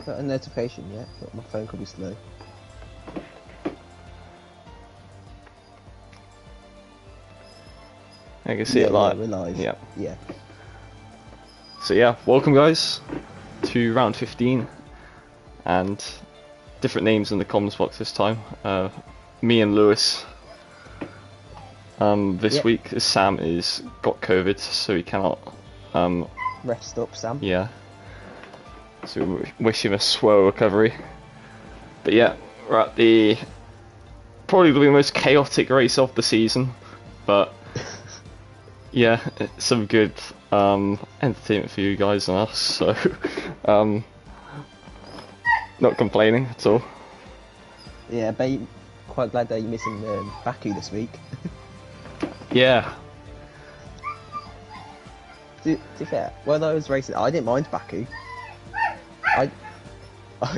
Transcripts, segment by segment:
got a notification yet, but my phone could be slow. I can see it live. Yeah, we're live. Yeah. Yeah. So yeah, welcome guys to round 15, and different names in the comms box this time. Me and Lewis. This week Sam is got COVID, so he cannot. Rest up, Sam. Yeah. So we wish him a slow recovery. But yeah, we're at the probably the most chaotic race of the season, but yeah, it's some good entertainment for you guys and us. So not complaining at all. Yeah, but quite glad that you're missing Baku this week. Yeah. To be fair, when I was racing, I didn't mind Baku.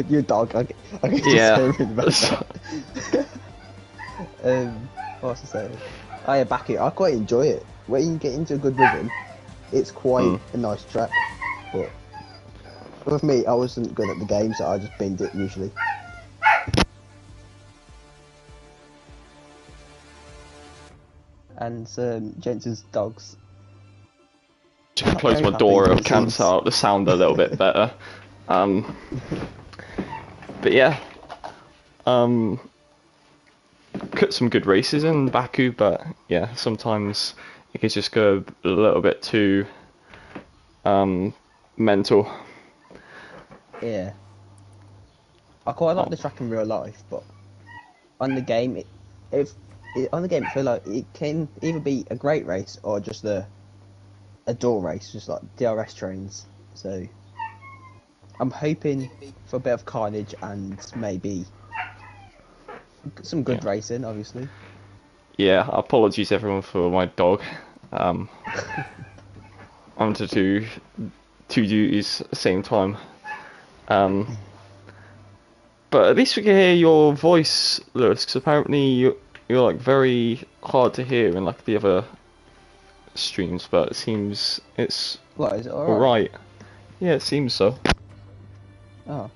Your dog. I get Yeah. so worried about that. What was I saying? Oh yeah, Baku. I quite enjoy it. When you get into a good rhythm, it's quite a nice track. But with me, I wasn't good at the game, so I just binned it usually. And Jensen's dogs. Just close my door, it'll cancel out the sound a little bit better. But yeah, cut some good races in Baku, but yeah, sometimes it could just go a little bit too mental. Yeah. I quite like the track in real life, but on the game, I feel like it can either be a great race or just a door race, just like DRS trains. So I'm hoping for a bit of carnage and maybe some good racing, obviously. Yeah, apologies everyone for my dog. I'm to do two duties at the same time. But at least we can hear your voice, Lewis, because apparently you're like very hard to hear in like the other streams, but it seems it's What, is it alright? Yeah, it seems so. Oh.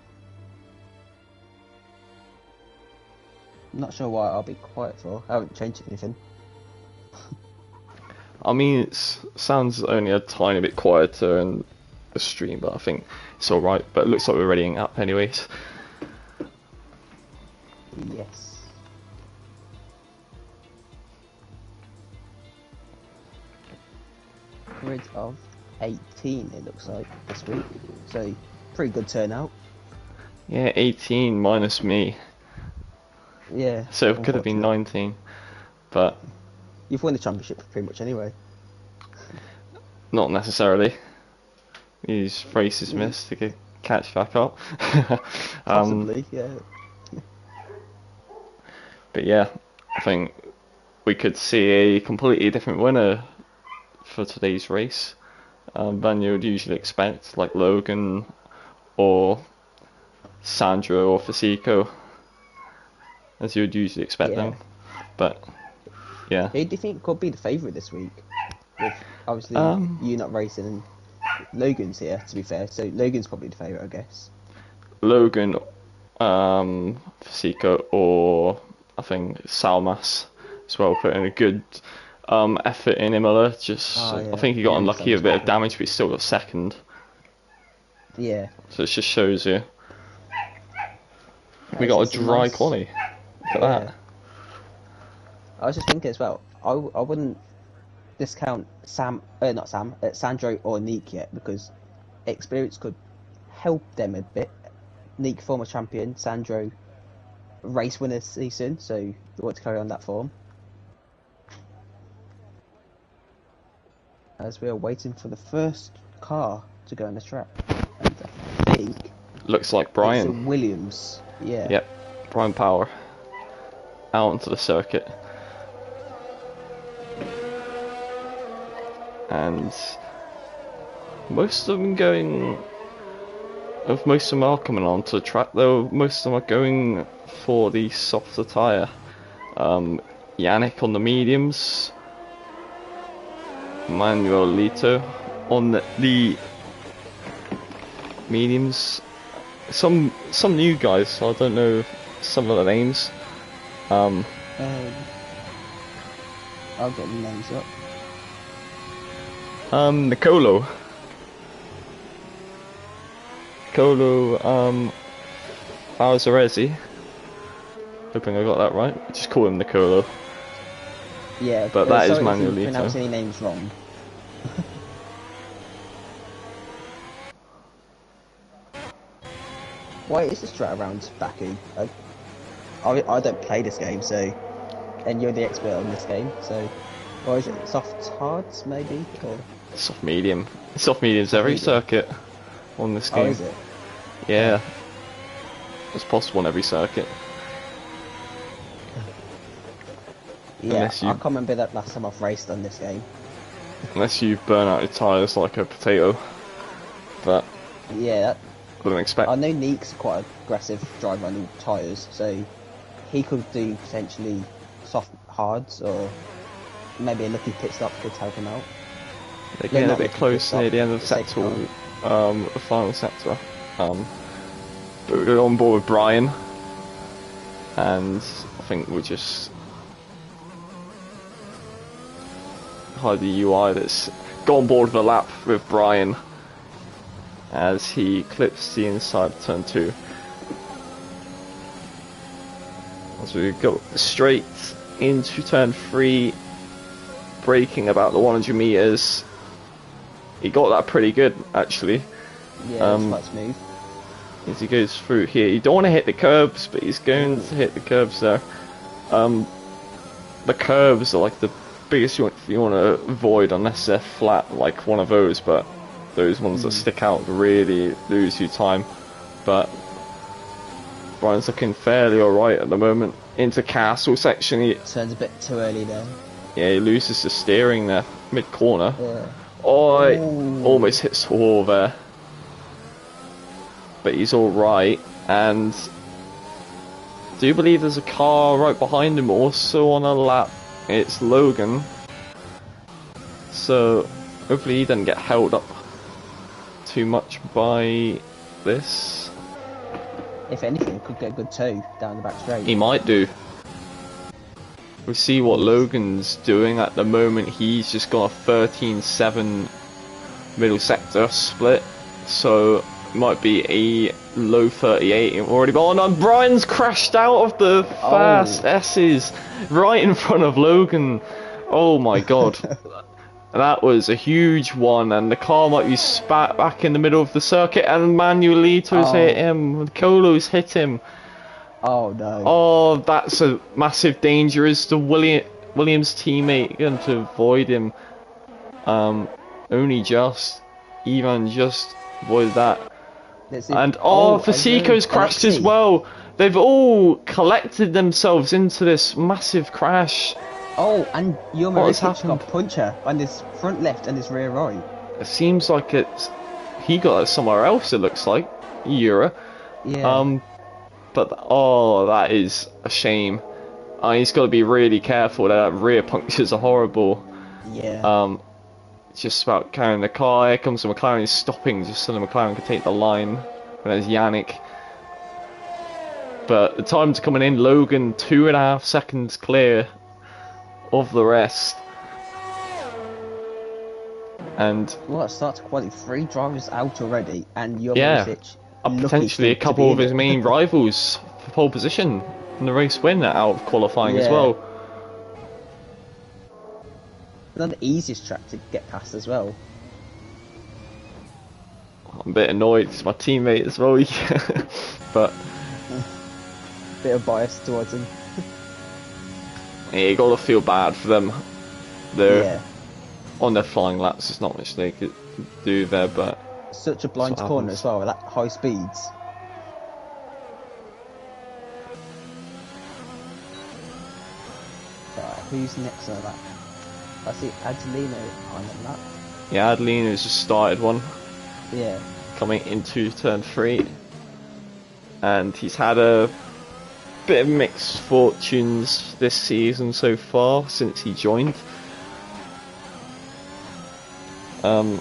I'm not sure why I'll be quiet for. I haven't changed anything. I mean, it sounds only a tiny bit quieter in the stream, but I think it's alright. But it looks like we're readying up anyways. Yes. Grid of 18 it looks like this week, so pretty good turnout. Yeah, 18 minus me. Yeah. So it could have been 19, but you've won the championship pretty much anyway. Not necessarily. These races missed to catch back up. Possibly, yeah. But yeah, I think we could see a completely different winner for today's race than you would usually expect, like Logan or Sandro or Fasico, as you would usually expect them. But yeah. Who do you think could be the favourite this week? With obviously you not racing and Logan's here, to be fair, so Logan's probably the favourite, I guess. Logan, Fasico, or I think Salmas as well, put in a good effort in Imola. I think he got unlucky with a bit of damage, but he still got second. Yeah. So it just shows you. We got a dry quali. Look at that. I was just thinking as well, I wouldn't discount Sandro or Neek yet, because experience could help them a bit. Neek, former champion, Sandro, race winner this season, so we want to carry on that form. As we are waiting for the first car to go on the track. And I think looks like Brian. It's a Williams. Yeah. Yep. Brian Power. Out onto the circuit. And most of them are coming onto the track, though most of them are going for the softer tyre. Yannick on the mediums, Manuelito on the mediums, some new guys, so I don't know some of the names. I'll get the names up. Nicolo, Alzarezi. Hoping I got that right. Just call him Nicolo. Yeah, but that is sorry if you Manuelito. pronounce any names wrong. Why is this straight around Baku? I don't play this game, so, and you're the expert on this game, so, or is it soft hards maybe, or soft medium? Soft medium's every medium. circuit on this game. Oh, is it? Yeah, it's possible on every circuit. Yeah, I can't remember that last time I've raced on this game. Unless you burn out your tyres like a potato. But yeah, wouldn't expect. I know Neek's quite an aggressive driver on the tyres, so he could do potentially soft hards, or maybe a lucky pit stop could help him out. They're getting a bit close near the end of the sector, the final sector. But we're on board with Brian, and I think we'll just hide the UI that's got on board the lap with Brian as he clips the inside of turn 2. As we go straight into turn 3, braking about the 100 meters. He got that pretty good, actually. Yeah, it's quite smooth. As he goes through here, you don't want to hit the curbs, but he's going to hit the curbs there. The curbs are like the biggest you want to avoid unless they're flat, like one of those, but those ones that stick out really lose you time. But Brian's looking fairly alright at the moment. Into castle section, he turns a bit too early there. Yeah, he loses the steering there, mid corner. Yeah. Oh, it almost hits the wall there. But he's alright, and do you believe there's a car right behind him also on a lap? It's Logan. So hopefully he doesn't get held up too much by this. If anything, could get a good toe down the back straight. He might do. We'll see what Logan's doing at the moment. He's just got a 13-7 middle sector split, so it might be a low 38 already. But oh no, Brian's crashed out of the fast S's right in front of Logan. Oh my god. That was a huge one, and the car might be spat back in the middle of the circuit, and Manuelito's hit him, Colo's hit him. Oh no. Oh, that's a massive danger. Is the Williams teammate going to avoid him? Only just. Ivan just avoided that. And Fasico's crashed as well. They've all collected themselves into this massive crash. Oh, and Yuma got a puncher on his front left and his rear right. It seems like he got it somewhere else, it looks like. Yura. Yeah. But that is a shame. He's got to be really careful. That rear punctures are horrible. Yeah. Just about carrying the car. Here comes the McLaren. He's stopping just so the McLaren can take the line. And there's Yannick. But the time's coming in. Logan 2.5 seconds clear of the rest. And it starts quality. 3 drivers out already, and you're potentially a couple of his main rivals for pole position and the race win out of qualifying as well. Not the easiest track to get past as well. I'm a bit annoyed, it's my teammate as well. But bit of bias towards him. Yeah, you gotta feel bad for them. They're on their flying laps, there's not much they could do there, but such a blind corner as well, at high speeds. Who's next on that? I see Adelino on that. Yeah, Adelino's just started one. Yeah. Coming into turn 3. And he's had a bit of mixed fortunes this season so far since he joined. I don't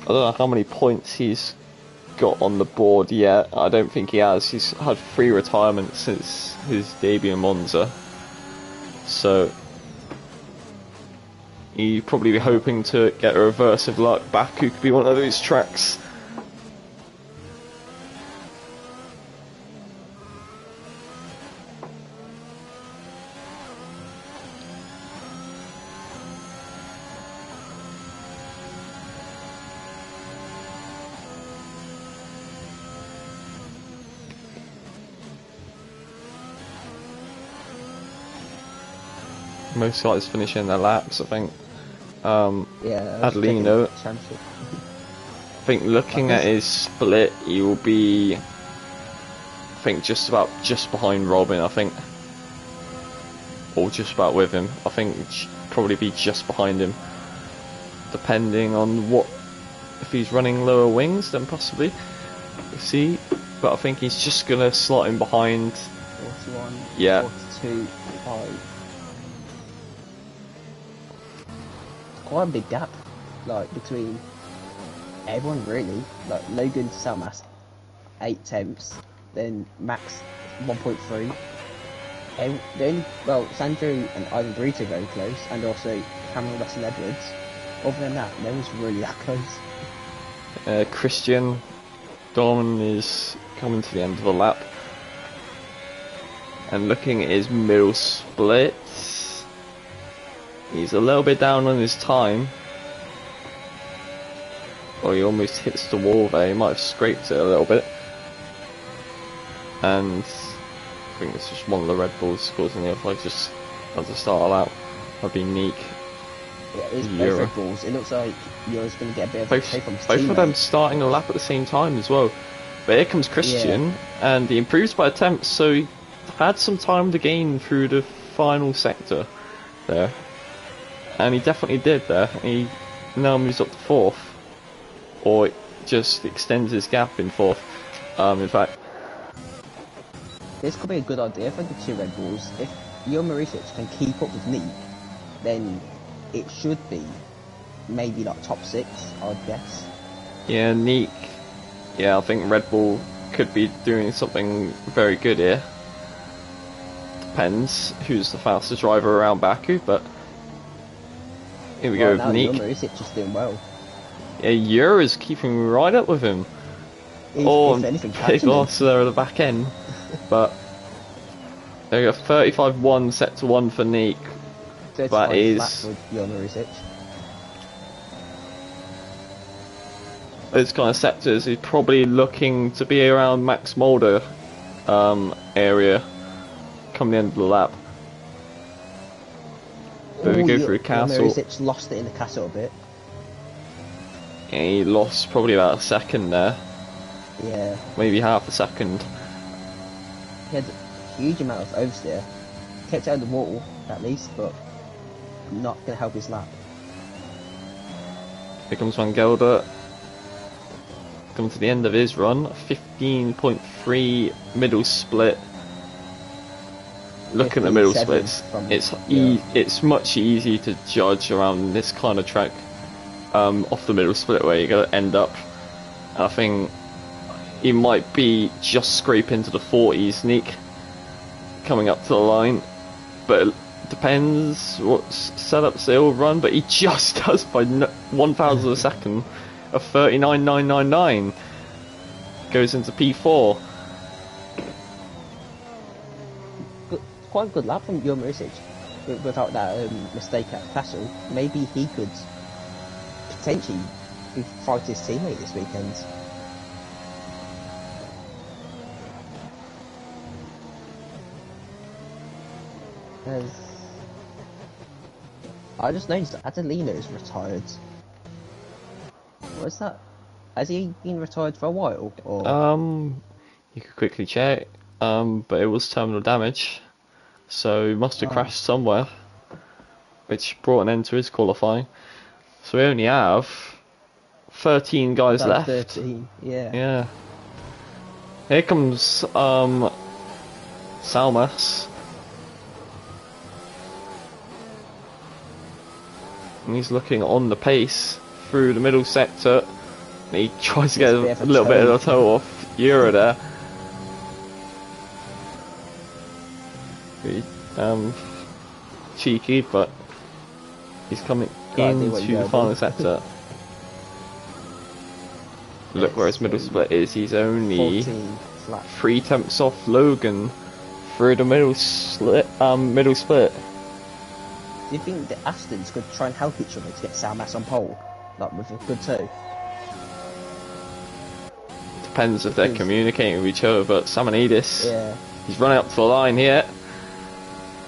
know how many points he's got on the board yet. I don't think he has. He's had 3 retirements since his debut in Monza. So he'd probably be hoping to get a reverse of luck. Baku could be one of those tracks. Most guys finishing their laps, I think. Adelino, I think looking at his split, he will be, I think, just behind Robin, I think. Or just about with him. I think probably be just behind him. Depending on if he's running lower wings, then possibly. We'll see. But I think he's just going to slot him behind. 41, yeah. 42, 5. Quite a big gap, like, between everyone really. Like Logan to Salmas, 8 tenths, then Max 1.3. Sandro and Ivan Brito very close, and also Cameron Russell Edwards. Other than that, no one's really that close. Christian Dorman is coming to the end of the lap, and looking at his middle split. He's a little bit down on his time. Or he almost hits the wall there. He might have scraped it a little bit. And I think it's just one of the Red Bulls causing the other. Just at the start of the lap. That'd be Nick. Yeah, it is both Red Bulls. It looks like Euro's going to get a bit of a take from his both teammate. of them starting a lap at the same time as well. But here comes Christian, and he improves by attempts, so he had some time to gain through the final sector there. And he definitely did there. He now moves up to 4th. Or it just extends his gap in 4th. In fact, this could be a good idea for the 2 Red Bulls. If Jon Maricic can keep up with Neek, then it should be maybe like top 6, I'd guess. Yeah, Neek. Yeah, I think Red Bull could be doing something very good here. Depends who's the fastest driver around Baku, but here we go with Neek. Jon Maricic is doing well. Yeah, Eura's keeping right up with him. If anything, big loss there at the back end. But there we go, 35-1 set to 1 for Neek. That is those kind of sectors. He's probably looking to be around Max Mulder area come the end of the lap. But we go through Castle. Maricic lost it in the Castle a bit. Yeah, he lost probably about a second there. Yeah. Maybe half a second. He had a huge amount of oversteer. Kept out of the wall, at least, but not going to help his lap. Here comes Van Gelder. Coming to the end of his run. 15.3 middle split. Looking at the middle splits, it's much easier to judge around this kind of track off the middle split where you're going to end up. I think he might be just scrape into the 40s, Nick, coming up to the line, but it depends what setups they'll run, but he just does by 1,000 a second of 39.999. Goes into P4. Quite a good lap from Jon Maricic without that mistake at Castle. Maybe he could potentially fight his teammate this weekend. I just noticed that Adelino is retired. What's that? Has he been retired for a while? Or? You could quickly check. But it was terminal damage, so he must have crashed somewhere, which brought an end to his qualifying. So we only have 13 guys left. 13, yeah. Yeah. Here comes Salmas. And he's looking on the pace through the middle sector. He tries to get It's a a bit of a little bit of the choke. toe off Euro there. Pretty, cheeky, but he's coming Gotta do what you into the gotta final do. sector. Look where his middle It's split is. He's only 14 flat. 3 tenths off Logan through the middle split. Middle split. Do you think the Astons could try and help each other to get Salmas on pole, like with a good toe? Depends if they're Because- communicating with each other, but Samanidis, Yeah, he's running up to the line here,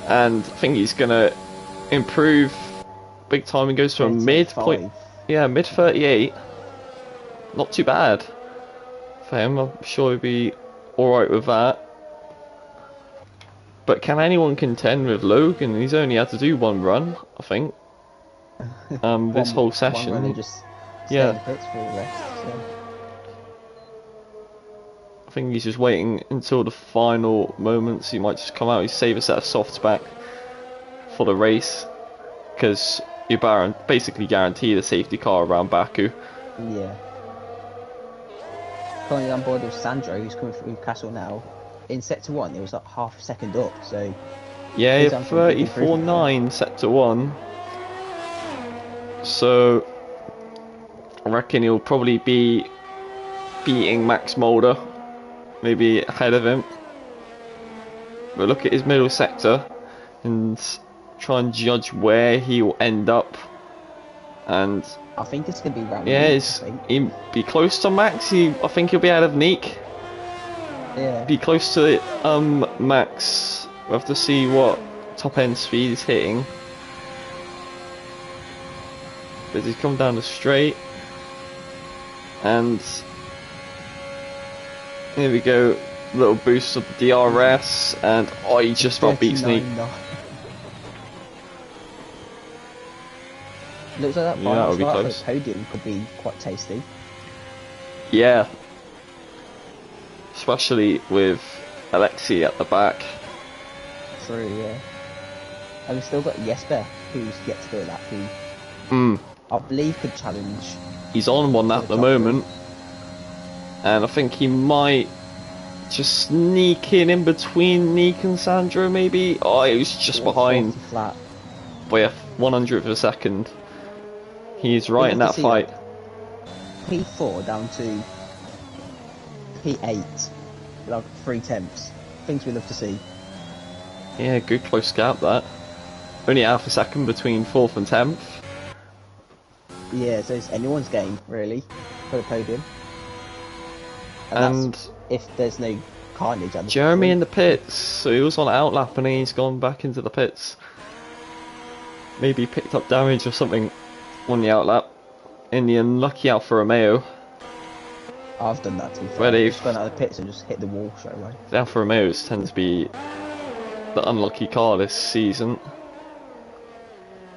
and I think he's gonna improve big time and goes to a mid 35. point. Yeah, mid 38. Not too bad for him. I'm sure he'll be alright with that. But can anyone contend with Logan? He's only had to do one run, I think. This whole One session. run and just stay Yeah. in the pits for the rest. So. I think he's just waiting until the final moments. He might just come out. He's save a set of softs back for the race, because you basically guarantee the safety car around Baku. Yeah. Currently on board with Sandro, who's coming through Castle now. In sector 1, it was like half a second up, so Yeah, he's on for a big improvement 34.9 set to 1. So I reckon he'll probably be beating Max Mulder, maybe ahead of him. But look at his middle sector and try and judge where he will end up. And I think it's going to be around yeah, Nick, I think. he'll be close to Max. I think he'll be ahead of Neek. Yeah. Be close to Max. We'll have to see what top end speed he's hitting. But he's come down the straight, and here we go. Little boost of the DRS, and oh, he just about beats Neek. 39.9. Looks like that Yeah, final that would be start for close. the podium could be quite tasty. Yeah, especially with Alexei at the back. True, yeah. And we've still got Jesper, who's yet to do that, who I believe could challenge. He's on one For at the the top moment, and I think he might just sneak in between Neek and Sandro, maybe. Oh, he was just behind 40 flat. by a 100th of a second. He's right in love that to see fight. P4 down to P8, like 3/10. Things we love to see. Yeah, good close gap that. Only half a second between 4th and 10th. Yeah, so it's anyone's game, really, for the podium. And And that's if there's no carnage at the Jeremy in front. the pits, so he was on outlap and he's gone back into the pits. Maybe picked up damage or something on the outlap. In the unlucky Alfa Romeo. I've done that to be fair. Where they've- Just gone out of the pits and just hit the wall straight away. The Alfa Romeos tend to be the unlucky car this season.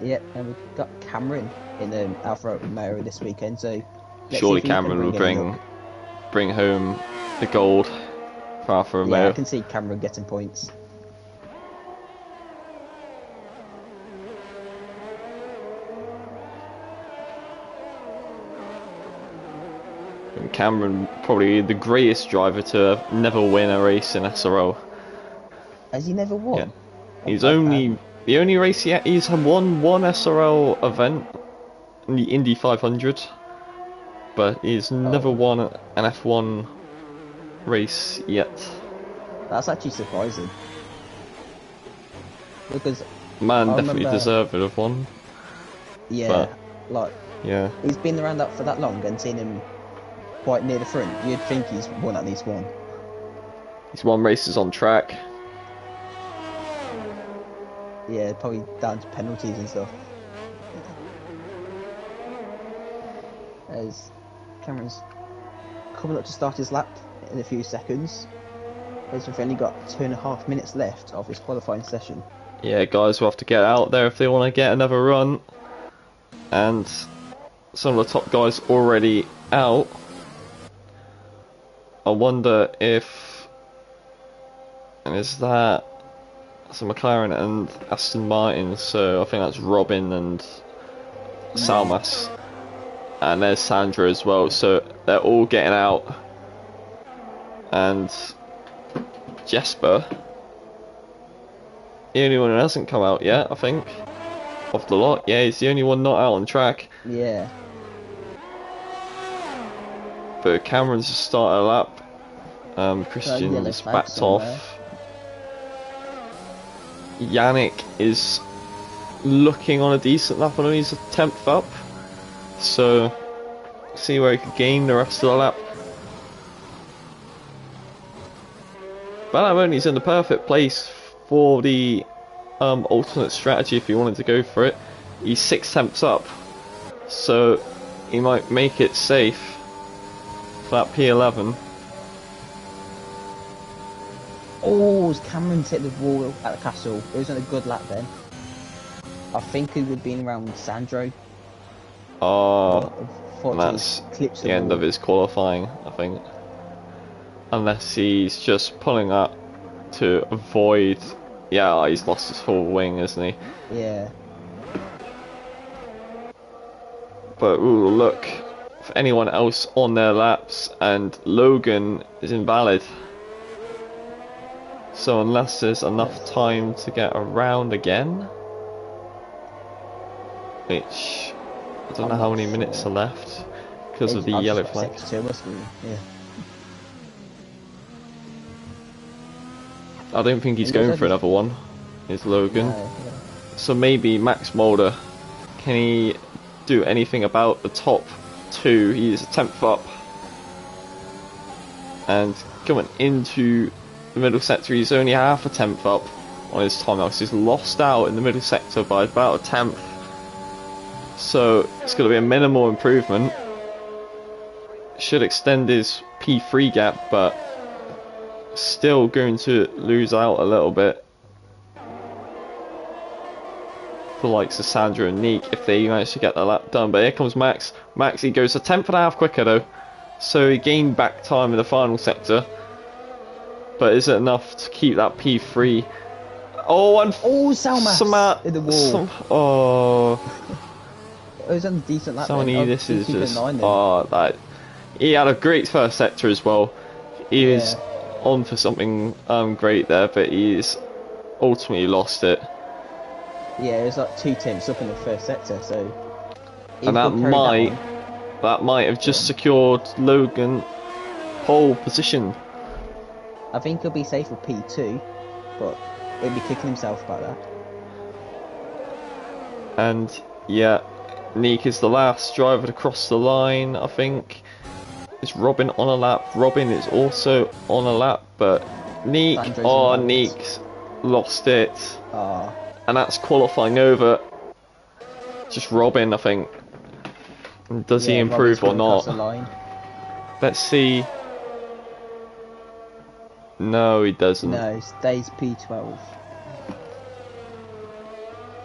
Yeah, and we've got Cameron in the Alfa Romeo this weekend, so let's Surely see if he can Cameron will any luck. bring home the gold for Alfa Yeah, Romeo. I can see Cameron getting points. And Cameron, probably the greatest driver to never win a race in SRL. Has he never won? Yeah. He's only the only race he's won one SRL event in the Indy 500, but he's never won an F1 race yet. That's actually surprising. Because, Man, I definitely remember- deserved it of one. yeah, But- like, Yeah. he's been around that for that long and seen him quite near the front. You'd think he's won at least one. He's won races on track. Yeah, probably down to penalties and stuff. As Cameron's coming up to start his lap in a few seconds. As we've only got 2.5 minutes left of his qualifying session. Yeah, guys will have to get out there if they want to get another run. And some of the top guys already out. I wonder if... And is that... So McLaren and Aston Martin, so I think that's Robin and Salmas. and there's Sandra as well. So they're all getting out, and Jesper, the only one who hasn't come out yet, I think, of the lot. Yeah, he's the only one not out on track. Yeah. But Cameron's just started a lap. Yellow Christian's flag backed somewhere. off. Yannick is looking on a decent lap. I know he's a 10th up, so see where he could gain the rest of the lap. But at the moment he's in the perfect place for the alternate strategy if he wanted to go for it. He's 6 tenths up, so he might make it safe for that P11. Oh, Cameron's hit the wall at the castle. It wasn't a good lap then. I think he would have been around Sandro. That's the end of his qualifying, I think. Unless he's just pulling up to avoid... Yeah, he's lost his full wing, isn't he? Yeah. But ooh, look, for anyone else on their laps, and Logan is invalid. So unless there's enough time to get around again, which I don't know how many minutes are left because of the yellow flag. Yeah. I don't think he's going for another one, is Logan. No. So maybe Max Mulder, can he do anything about the top two? He's a 10th up. And coming into the middle sector, he's only half a 10th up on his time now. So he's lost out in the middle sector by about a 10th. So it's going to be a minimal improvement. Should extend his P3 gap, but still going to lose out a little bit for likes of Sandra and Neek if they manage to get the lap done. But here comes Max. Max, he goes a 10.5 quicker though, so he gained back time in the final sector. But is it enough to keep that P3? Oh, and Salmas in the wall. Oh, it was on a decent lap. This is just he had a great first sector as well. He is on for something great there, but he's ultimately lost it. Yeah, it was like 2 tenths up in the first sector, so. And that might have just secured Logan pole position. I think he'll be safe for P2, but he'll be kicking himself about that. And yeah, Neek is the last driver to cross the line, I think. Is Robin on a lap? Robin is also on a lap, but Neek, Neek's lost it. And that's qualifying over. Just Robin, I think. Does he improve or not? Let's see. No, he doesn't. No, he stays P12.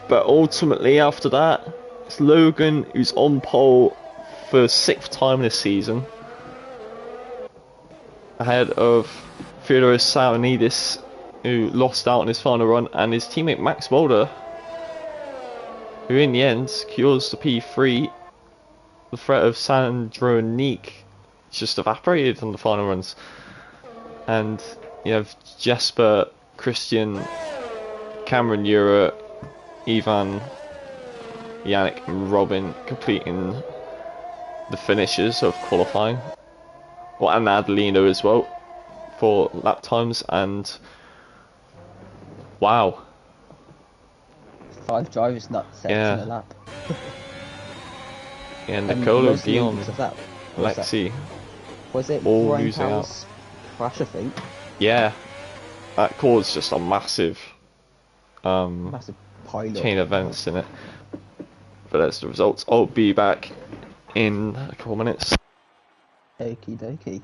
But ultimately, after that, it's Logan who's on pole for the 6th time this season, ahead of Theodoros Saronidis, who lost out in his final run, and his teammate Max Mulder, who in the end secures the P3. The threat of Sandro and Neek just evaporated on the final runs. And you have Jesper, Christian, Cameron Eura, Ivan, Yannick and Robin completing the finishes of qualifying. Well, and Adelino as well for lap times, and wow. 5 drivers not set in a lap. And Nicolo, Dion, Alexi, was it all losing out. Crash, I think. Yeah, that caused just a massive chain of events in it. But that's the results. I'll be back in a couple minutes. Okie dokie.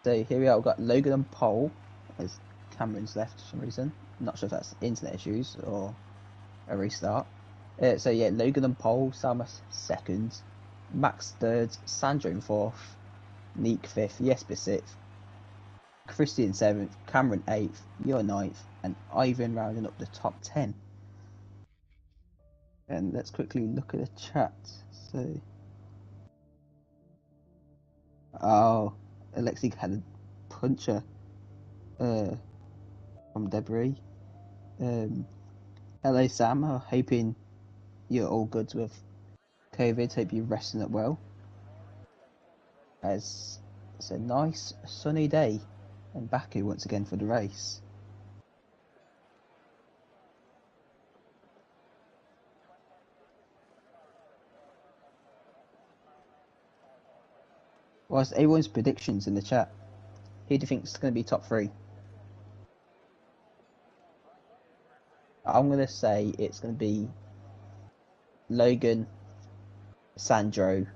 So here we are, we've got Logan on pole, as Cameron's left for some reason. I'm not sure if that's internet issues or a restart. So yeah, Logan on pole, Salmas 2nd, Max 3rd, Sandro in 4th, Neek 5th, Jesper 6th, Christian 7th, Cameron 8th, you're 9th, and Ivan rounding up the top 10. And let's quickly look at the chat. So Oh, Alexi had a puncher from debris. Hello, Sam. I'm hoping you're all good with COVID. Hope you're resting up well. As it's a nice sunny day in Baku once again for the race. Whilst everyone's predictions in the chat, who do you think is going to be top three? I'm going to say it's going to be Logan, Sandro,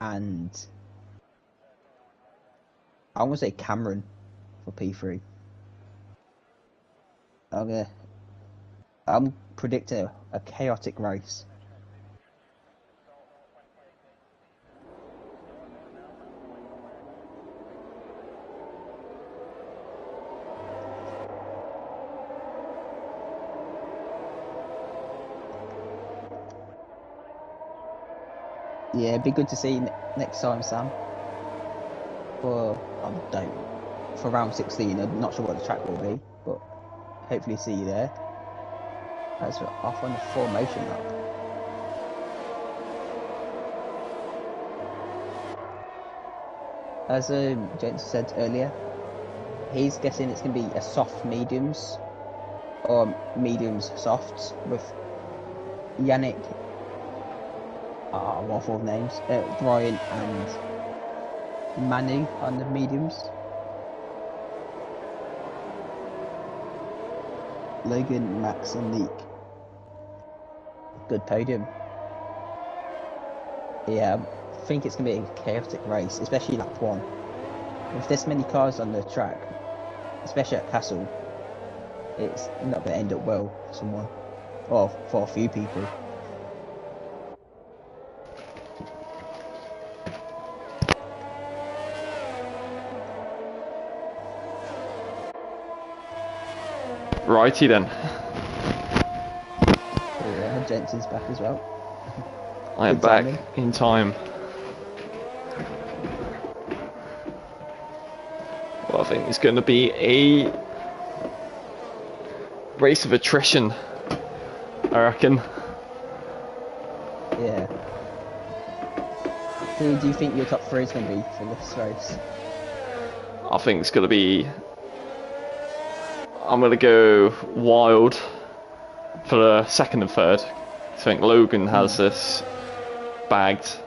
and I'm going to say Cameron for P3. I'm predicting a chaotic race. Yeah, it'd be good to see you next time, Sam. For for round 16. I'm not sure what the track will be, but hopefully see you there. As we're off on the formation lap. As Jensen said earlier, he's guessing it's going to be a soft mediums or mediums softs with Yannick. What four names? Brian and Manu on the mediums. Logan, Max, and Leek. Good podium. Yeah, I think it's going to be a chaotic race, especially lap one. If there's many cars on the track, especially at Castle, it's not going to end up well for someone, or for a few people. Righty then. Yeah, Jensen's back as well. I am back in time. Well, I think it's going to be a race of attrition, I reckon. Yeah. Who do you think your top three is going to be for this race? I think it's going to be... I'm going to go wild for the second and third. I think Logan has this bagged.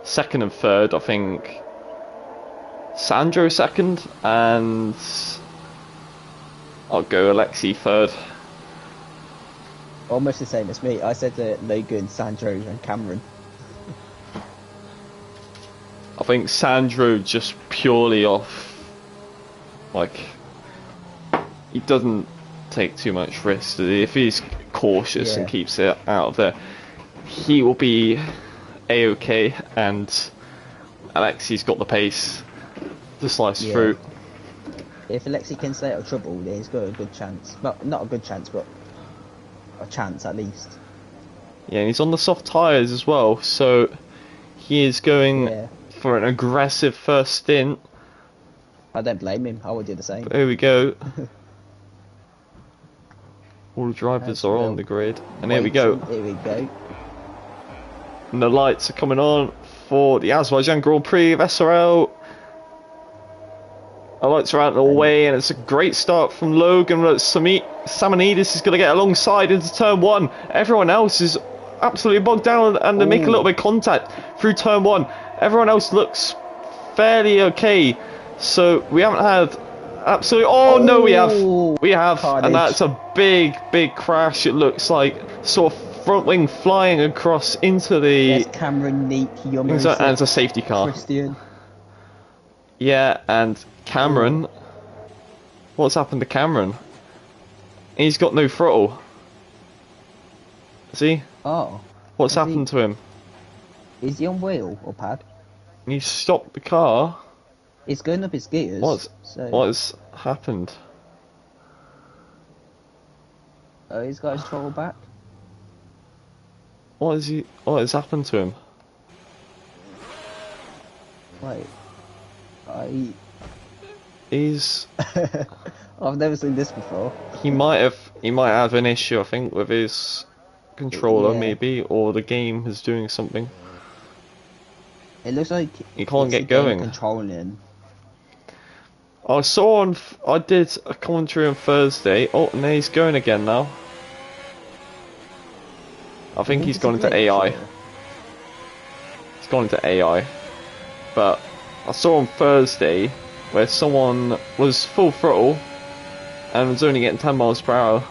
Second and third, I think Sandro second, and I'll go Alexi third. Almost the same as me. I said Logan, Sandro, and Cameron. I think Sandro just purely off, like, he doesn't take too much risk. If he's cautious and keeps it out of there, he will be A-okay, and Alexi's got the pace to slice through. If Alexi can stay out of trouble, then he's got a good chance. Well, not a good chance, but a chance at least. Yeah, and he's on the soft tyres as well, so he is going for an aggressive first stint. I don't blame him, I would do the same. But here we go. All the drivers are on the grid, and here we go. Here we go. And the lights are coming on for the Azerbaijan Grand Prix of SRL. The lights are out of the way, and it's a great start from Logan. Samanidis is going to get alongside into turn one. Everyone else is absolutely bogged down, and they make a little bit of contact through turn one. Everyone else looks fairly okay, so we haven't had absolutely... No, we have, carnage. And that's a big crash. It looks like sort of front wing flying across into the... There's Cameron, Neek, Yomo, and it's a safety car. Christian. Yeah, and Cameron... What's happened to Cameron? He's got no throttle. See? Oh. What's happened to him? Is he on wheel or pad? He stopped the car. It's going up his gears. What has happened? Oh, he's got his throttle back. What has happened to him? Wait, I He's I've never seen this before. he might have an issue, I think, with his controller Yeah, maybe, or the game is doing something. it looks like He can't it's the get game going. controlling. I did a commentary on Thursday. Oh, and he's going again now. I You think think he's it's a gone into glitch AI. or? He's gone into AI. But I saw on Thursday where someone was full throttle and was only getting 10 miles per hour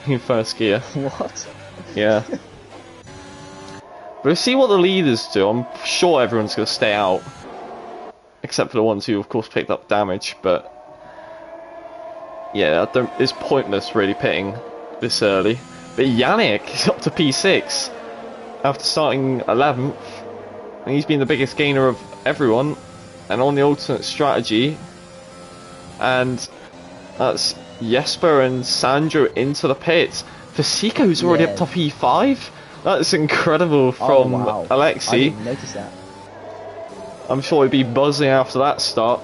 in first gear. What? Yeah. But we'll see what the leaders do. I'm sure everyone's going to stay out. Except for the ones who, of course, picked up damage. But yeah, it's pointless really pitting this early. But Yannick is up to P6 after starting 11th. And he's been the biggest gainer of everyone. And on the alternate strategy. And that's Jesper and Sandro into the pits. Fasico's already up to P5. That's incredible from wow. Alexi. I didn't notice that. I'm sure he'd be buzzing after that start.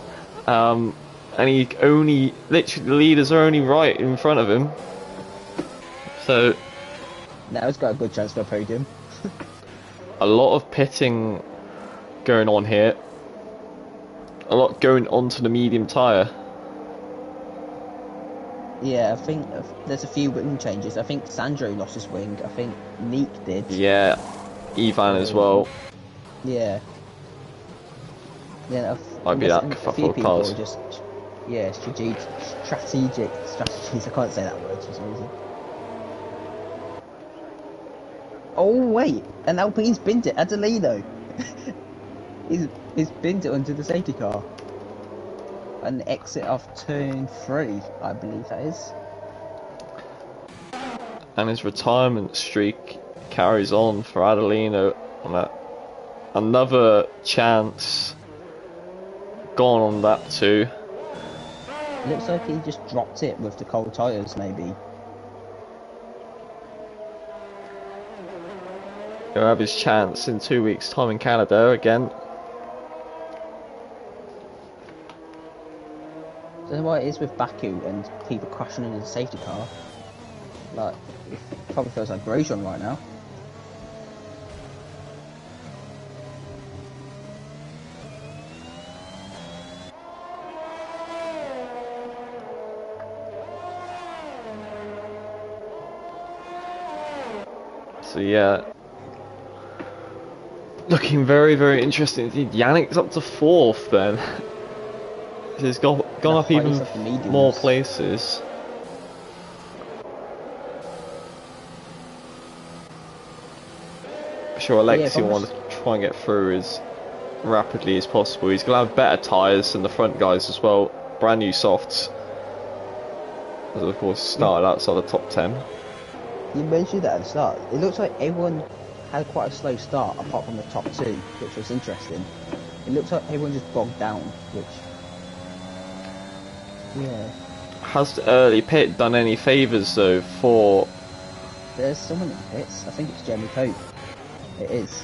And he literally, the leaders are only right in front of him. So, Now he's got a good chance for a podium. a lot of pitting going on here. A lot going onto the medium tyre. Yeah, I think there's a few wing changes. I think Sandro lost his wing. I think Neek did. Yeah, Ivan as well. Yeah. Yeah, Might be that a kerfuffle few of people cars. just, strategic strategies. I can't say that word for some reason. Oh wait, an Alpine's binned it. Adelino. he's binned it onto the safety car. An exit of turn 3, I believe that is. And his retirement streak carries on for Adelino on that. Another chance gone on that too. Looks like he just dropped it with the cold tyres, maybe. He'll have his chance in 2 weeks' time in Canada again. I don't know why it is with Baku and people crashing into the safety car. Like, it probably feels like Grosjean right now. So yeah, looking very, very interesting indeed. Yannick's up to 4th then. He's gone up even more places. I'm sure Alexi will want to try and get through as rapidly as possible. He's going to have better tyres than the front guys as well. Brand new softs. As of course started outside the top 10. You mentioned that at the start. It looks like everyone had quite a slow start apart from the top 2, which was interesting. It looks like everyone just bogged down, which... Yeah. Has the early pit done any favours though for... There's someone in the pits. I think it's Jeremy Cope. It is.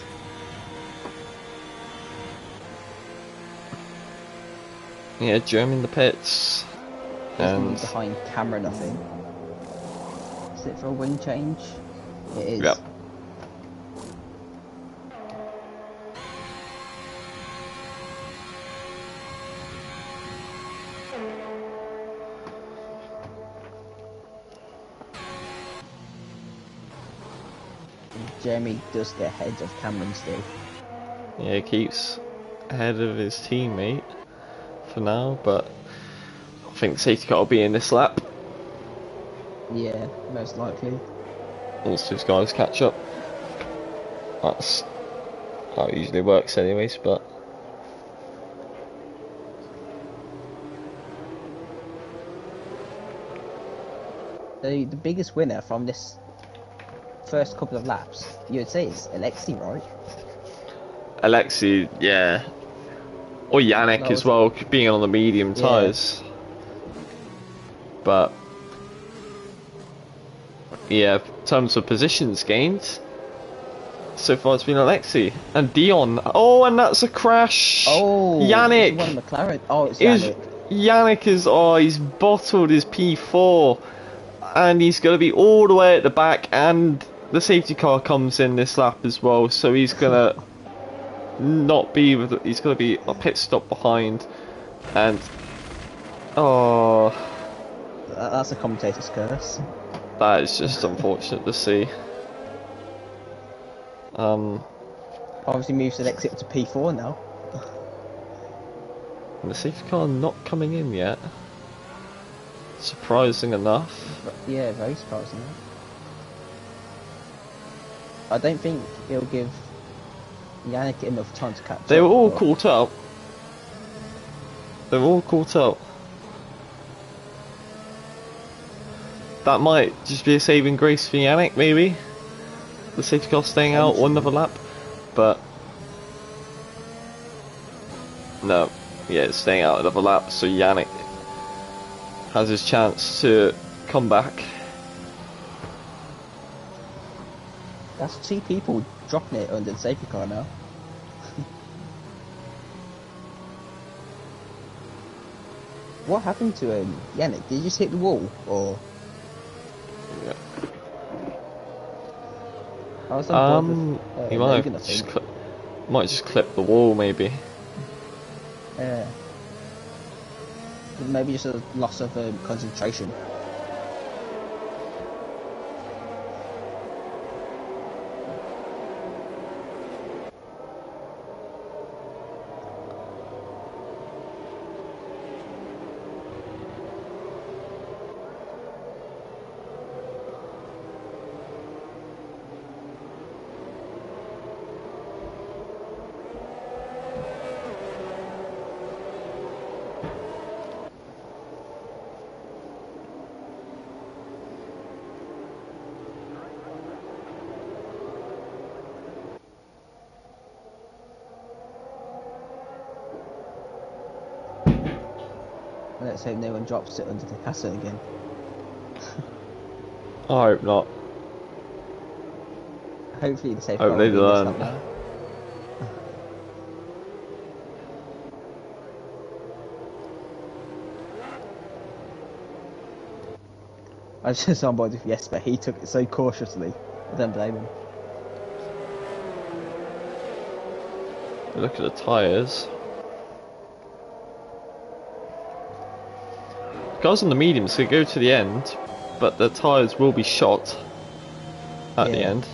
Yeah, Jeremy in the pits. And behind Cameron, I think. Is it for a wing change? It is. Yep. Jeremy does get ahead of Cameron still. Yeah, he keeps ahead of his teammate for now, but I think safety car will be in this lap. Yeah, most likely. Once those guys catch up. That's how it usually works anyways, but... The biggest winner from this first couple of laps, you'd say it's Alexi, right? Alexi, yeah. Or Yannick as well, being on the medium tyres. But yeah, in terms of positions gained, so far it's been Alexei and Dion. Oh, and that's a crash. Oh, Yannick. it's one McLaren. Oh, it's Is Yannick. Yannick is he's bottled his P4 and he's going to be all the way at the back, and the safety car comes in this lap as well, so he's going to not be with he's going to be a pit stop behind, and oh, That's a commentator's curse. that is just unfortunate to see. Obviously moves the exit to P4 now. And the safety car not coming in yet. Surprising enough. Yeah, very surprising. I don't think he'll give Yannick enough time to catch up. They were all caught up. They were all caught up. That might just be a saving grace for Yannick, maybe. The safety car staying out one another lap. But no, yeah, it's staying out another lap, so Yannick has his chance to come back. That's 2 people dropping it under the safety car now. What happened to Yannick? Did he just hit the wall, or? Yeah. I was on board with, he might Logan, have I just think. might just clip the wall, maybe. Yeah. Maybe just a loss of concentration. Let's hope no one drops it under the castle again. I hope not. Hopefully the safe Hope they learn. now. I was just on board with yes, but he took it so cautiously. I don't blame him. Look at the tyres. Guys on the mediums could go to the end, but the tyres will be shot at the end.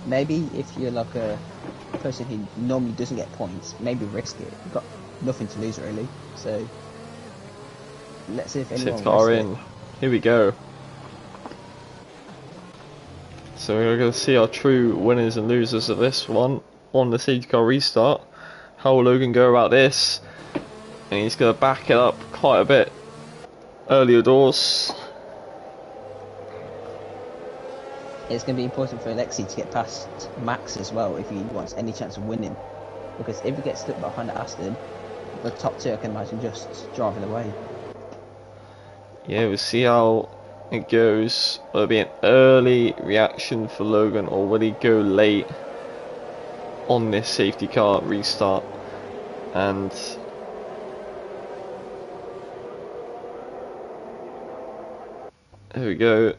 Maybe if you're like a person who normally doesn't get points, maybe risk it. You've got nothing to lose really, so let's see if anyone Safety car risks in. Here we go. So we're going to see our true winners and losers of this one on the safety car restart. How will Logan go about this? And he's going to back it up quite a bit earlier doors. It's going to be important for Alexei to get past Max as well if he wants any chance of winning. Because if he gets stuck behind Aston, the top 2 I can imagine just driving away. Yeah, we'll see how it goes. Will there be an early reaction for Logan, or will he go late on this safety car restart? And here we go.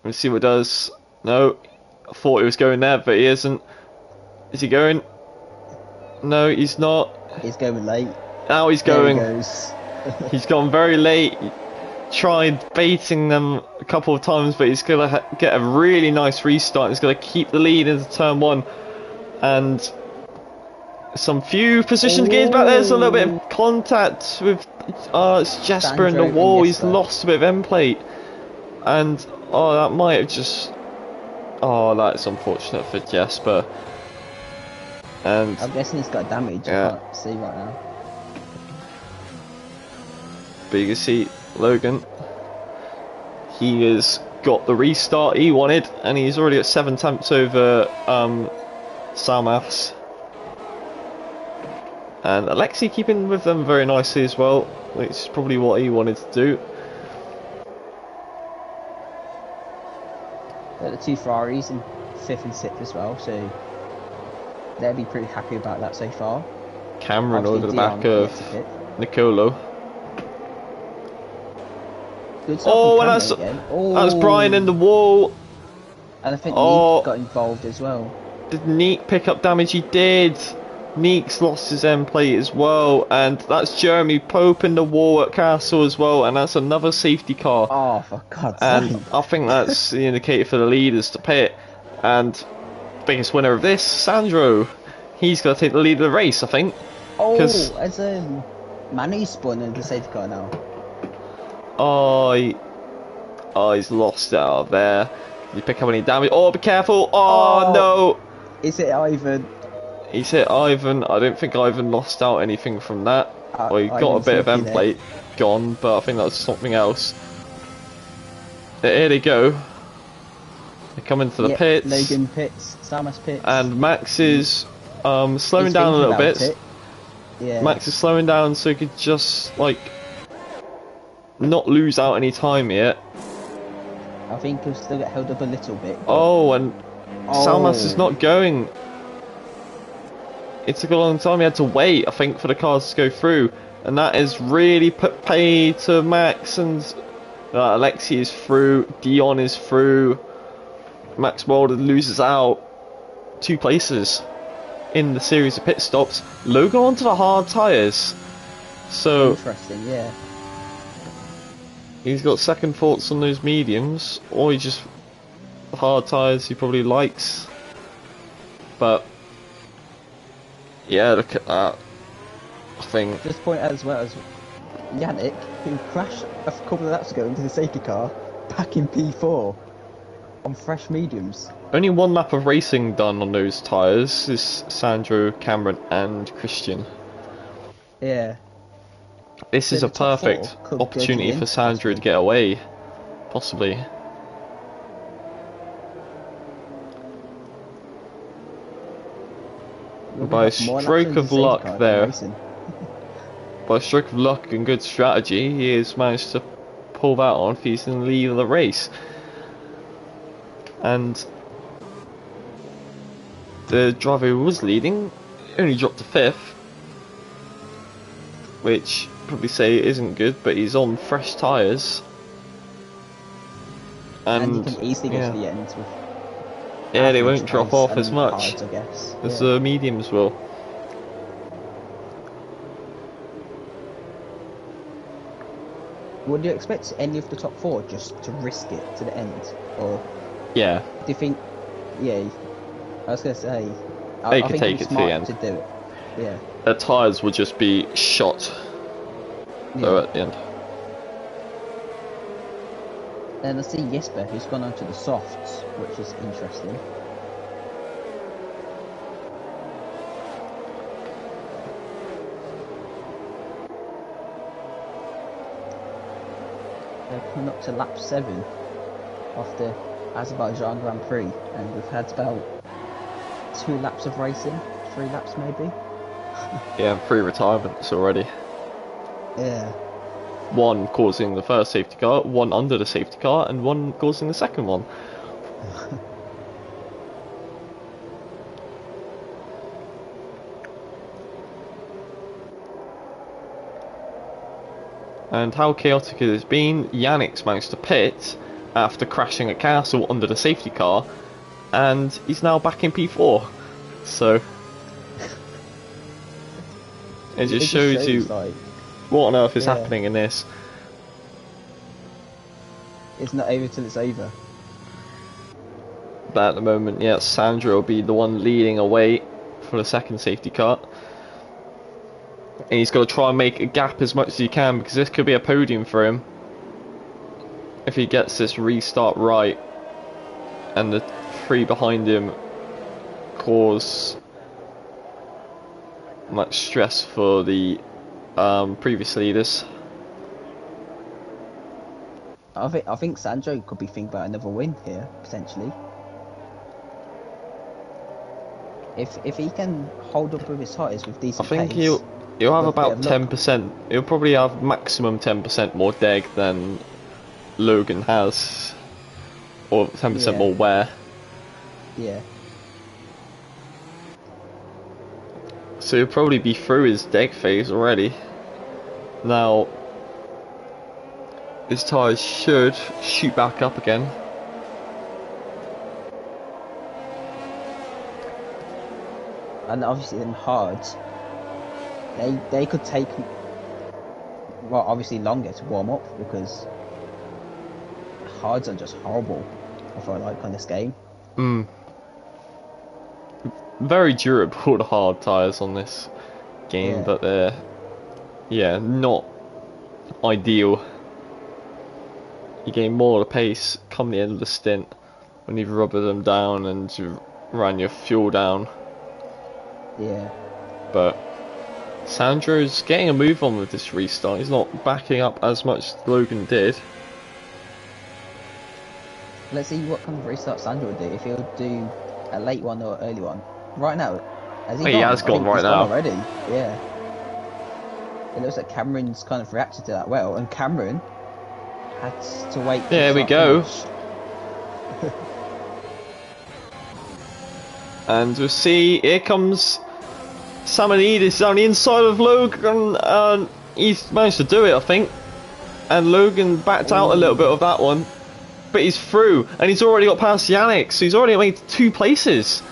Let's see what it does. No, I thought he was going there, but he isn't. Is he going? No, he's not. He's going late. Now he's There going. he goes. He's gone very late. Tried baiting them a couple of times, but he's going to get a really nice restart. He's going to keep the lead into turn 1. And some few positions gains back. There's a little bit of contact with it's Jasper in the Sandro wall. and He's Jesper. lost a bit of end plate. And that might have just... Oh, that's unfortunate for Jasper. And I'm guessing he's got damage. Yeah. I can't see right now. but you can see Logan, he has got the restart he wanted, and he's already at 7 attempts over Salmas. And Alexei keeping with them very nicely as well, which is probably what he wanted to do. Got the two Ferraris in 5th and 6th as well, so they'll be pretty happy about that so far. Cameron Obviously, over the Dion back of yet to pit. Nicolo. Good start Oh, from and Cameron again. that's Brian in the wall. And I think Oh. Neek got involved as well. Did Neek pick up damage? He did. Neek's lost his end plate as well, and that's Jeremy Pope in the wall at Castle as well, and that's another safety car. Oh, for God's And sake. I think that's the indicator for the leaders to pit. And biggest winner of this, Sandro. He's going to take the lead of the race, I think. Oh, as Manu spun in the safety car now. Oh, he's lost it out of there. Did he pick up any damage? Oh, be careful. Oh, no. Is it Ivan? He's hit Ivan. I don't think Ivan lost out anything from that. Well, he got a bit of end plate gone, but I think that was something else. Here they go. They come into the pits. Logan pits, Samus pits. And Max is slowing down a little bit. Yeah. Max is slowing down so he could just, like, not lose out any time yet. I think he'll still get held up a little bit. Oh, and Salmas is not going. It took a long time. He had to wait, I think, for the cars to go through, and that is really put pay to Max. And Alexi is through, Dion is through. Max Wilder loses out 2 places in the series of pit stops. Logan onto the hard tyres, so interesting, yeah. He's got second thoughts on those mediums, or he just hard tyres he probably likes. But yeah, look at that. I think just point out as well as Yannick, who crashed a couple of laps ago into the safety car, back in P4 on fresh mediums. Only 1 lap of racing done on those tyres is Sandro, Cameron and Christian. Yeah. This is a perfect opportunity for Sandro to get away, possibly. By a stroke of luck there, by a stroke of luck and good strategy, he has managed to pull that on. He's in the lead of the race. And the driver who was leading only dropped to 5th, which probably say isn't good, but he's on fresh tyres. And he can easily get to the end with they won't drop off as much cards, I guess. as the mediums will. Would you expect any of the top 4 just to risk it to the end? Or yeah, do you think, I was going to say, they I could think take it to the end. To do it. Yeah. Their tyres would just be shot though at the end. And I see Jesper, who's gone on to the softs, which is interesting. They're coming up to lap 7 of the Azerbaijan Grand Prix, and we've had about 2 laps of racing, 3 laps maybe. Yeah, 3 retirements already. Yeah. 1 causing the first safety car, 1 under the safety car, and 1 causing the second one. And how chaotic it has been, Yannick's managed to pit after crashing at Castle under the safety car, and he's now back in P4. So it just shows you like, what on earth is happening in this. It's not over till it's over. But at the moment, yeah, Sandro will be the one leading away for the second safety car. And he's got to try and make a gap as much as he can, because this could be a podium for him if he gets this restart right, and the 3 behind him cause much stress for the previous leaders. I think Sandro could be thinking about another win here potentially. If he can hold up with his tyres with decent I think pace, he'll have about 10%. He'll probably have maximum 10% more deg than Logan has. or 10% Yeah. more wear. Yeah. So he'll probably be through his deck phase already. Now, his tyres should shoot back up again. And obviously them hards, they could take, well, obviously longer to warm up because hards are just horrible, I feel like, on this game. Very durable, the hard tyres on this game, Yeah. but they're, yeah, not ideal. You gain more of the pace come the end of the stint when you've rubbered them down and you ran your fuel down. Yeah. But Sandro's getting a move on with this restart. He's not backing up as much as Logan did. Let's see what kind of restart Sandro would do, if he'll do a late one or early one. Right now, has he He gone? has I gone think right he's now. gone already. Yeah. It looks like Cameron's kind of reacted to that well, and Cameron had to wait. There we go. And we'll see, here comes Samanidis on the inside of Logan. He's managed to do it, I think. And Logan backed out a little bit of that one. But he's through, and he's already got past Yannick, so he's already made 2 places.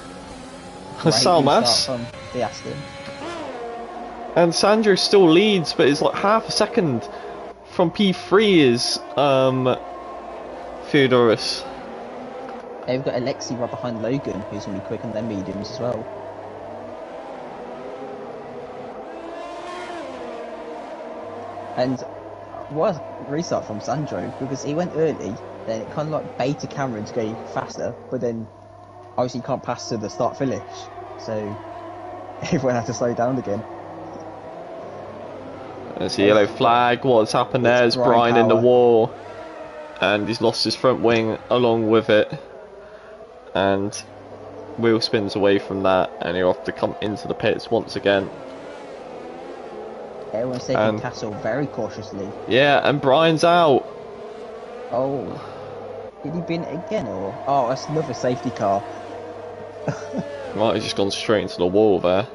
Salmas. From the Aston. And Sandro still leads, but it's like half a second from P3 is Theodorus. They've got Alexi right behind Logan, who's going to be quick on their mediums as well. And what a restart from Sandro, because he went early, then it kind of like baited Cameron to go faster, but then obviously you can't pass to the start finish, so everyone had to slow down again. There's a yellow flag. What's happened there is Brian in the wall, and he's lost his front wing along with it. And wheel spins away from that, and he'll have to come into the pits once again. Everyone's taking Castle very cautiously. Yeah, and Brian's out. Oh, did he bin it again, or oh, that's another safety car. Might have just gone straight into the wall there.